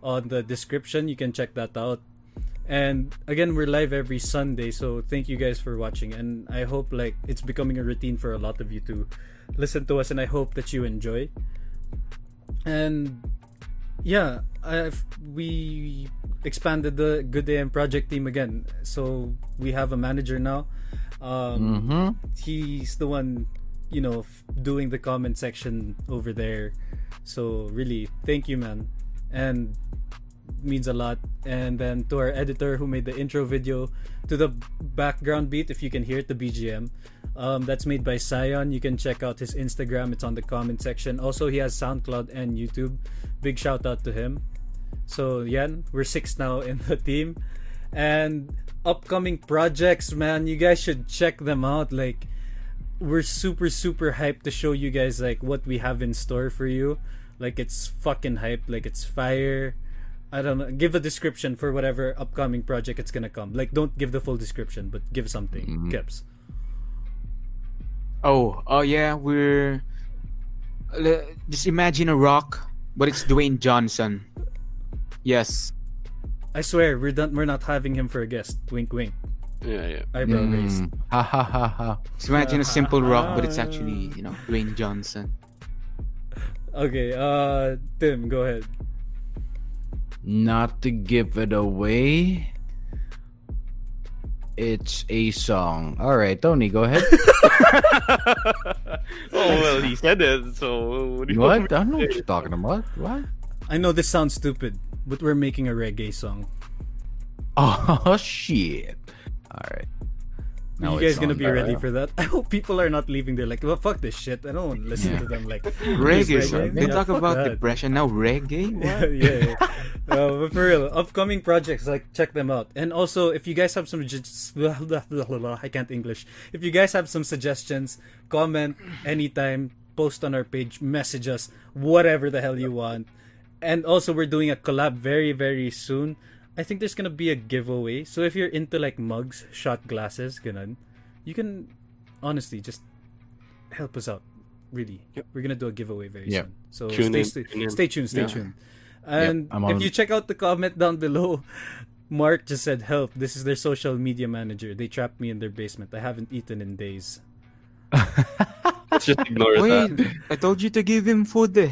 on the description. You can check that out. And again, we're live every Sunday, so thank you guys for watching. And I hope it's becoming a routine for a lot of you to listen to us, and I hope that you enjoy. And yeah, we expanded the Good AM project team again, so we have a manager now. He's the one doing the comment section over there, so really thank you, man, and means a lot. And then to our editor who made the intro video, to the background beat, if you can hear it, the BGM, that's made by Sion. You can check out his Instagram, it's on the comment section. Also, he has SoundCloud and YouTube. Big shout out to him. So yan, we're 6 now in the team. And upcoming projects, man, you guys should check them out. Like, we're super hyped to show you guys like what we have in store for you. Like, it's fucking hyped, like it's fire. I don't know, give a description for whatever upcoming project it's gonna come. Like, don't give the full description, but give something. Keps. Oh yeah, just imagine a rock, but it's Dwayne Johnson. Yes. I swear, we're not having him for a guest. Wink wink. Yeah. Eyebrow raised. Ha ha ha ha. Just imagine a simple rock, but it's actually, Dwayne Johnson. Okay, Tim, go ahead. Not to give it away, it's a song. All right, Tony, go ahead. Oh well, he said it. So what do you What? want I don't know me what to you're talking about. What? I know this sounds stupid, but we're making a reggae song. Oh shit! All right. Now you guys it's gonna on be there. ready for that? I hope people are not leaving. They're like, well, fuck this shit. I don't want to listen Yeah. to them. Like, Reggae, this song. They talk fuck about that. depression now. Reggae? What? yeah. But for real, upcoming projects, like, check them out. And also, if you guys have some I can't English. If you guys have some suggestions, comment anytime, post on our page, message us, whatever the hell you want. And also, we're doing a collab very soon. I think there's gonna be a giveaway. So if you're into like mugs, shot glasses, ganun, you can honestly just help us out. Really, we're gonna do a giveaway very Yep. soon. So Tune in. stay tuned. Yeah. And I'm if on- you check out the comment down below, Mark just said, "Help! This is their social media manager. They trapped me in their basement. I haven't eaten in days." Let's just ignore Wait, that. I told you to give him food eh.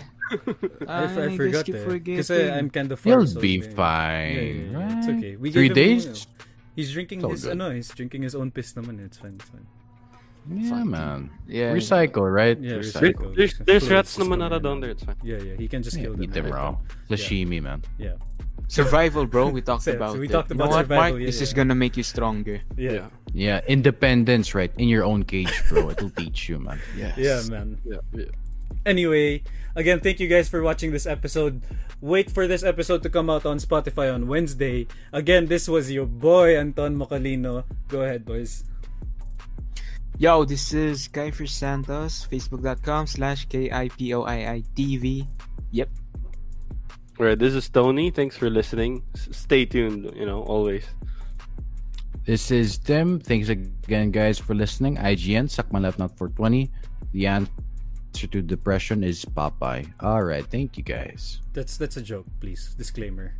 I Ay, forgot keep it. forgetting. Because I'm kind of far. You'll so be yeah. fine. Yeah, it's right? okay. We 3 gave him, days? He's drinking It's all his good. he's drinking his own piss naman. It's fine. Yeah, man. Yeah. Recycle, right? Yeah, Recycle. There's Fluids rats just naman coming nara in. down there. It's fine. Yeah, he can just Yeah, kill them. eat them raw. Sashimi, man. Yeah. Survival, bro. We talked So about we it. talked You know about what, survival, Mark? yeah, This is yeah. gonna make you stronger. Yeah. Yeah, independence, right? In your own cage, bro. It'll teach you, man. Yes. Yeah, man. Yeah. Anyway, again, thank you guys for watching this episode. Wait for this episode to come out on Spotify on Wednesday. Again, this was your boy, Anton Mocalino. Go ahead, boys. Yo, this is Kiefer Santos, facebook.com/KIPOIITV. Yep. Alright, this is Tony. Thanks for listening. Stay tuned. Always. This is Tim. Thanks again, guys, for listening. IGN, Suck My Left Not 420. The answer to depression is Popeye. All right, thank you, guys. That's a joke, please. Disclaimer.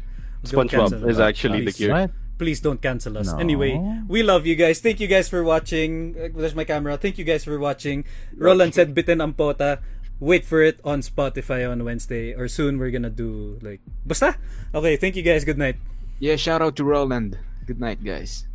Don't SpongeBob cancel is us. actually the Please. cure. What? Please don't cancel us. No. Anyway, we love you guys. Thank you guys for watching. There's my camera. Thank you guys for watching. Roland said bitin ang pota. Wait for it on Spotify on Wednesday or soon. We're gonna do like basta. Okay, thank you guys. Good night. Yeah, shout out to Roland. Good night, guys.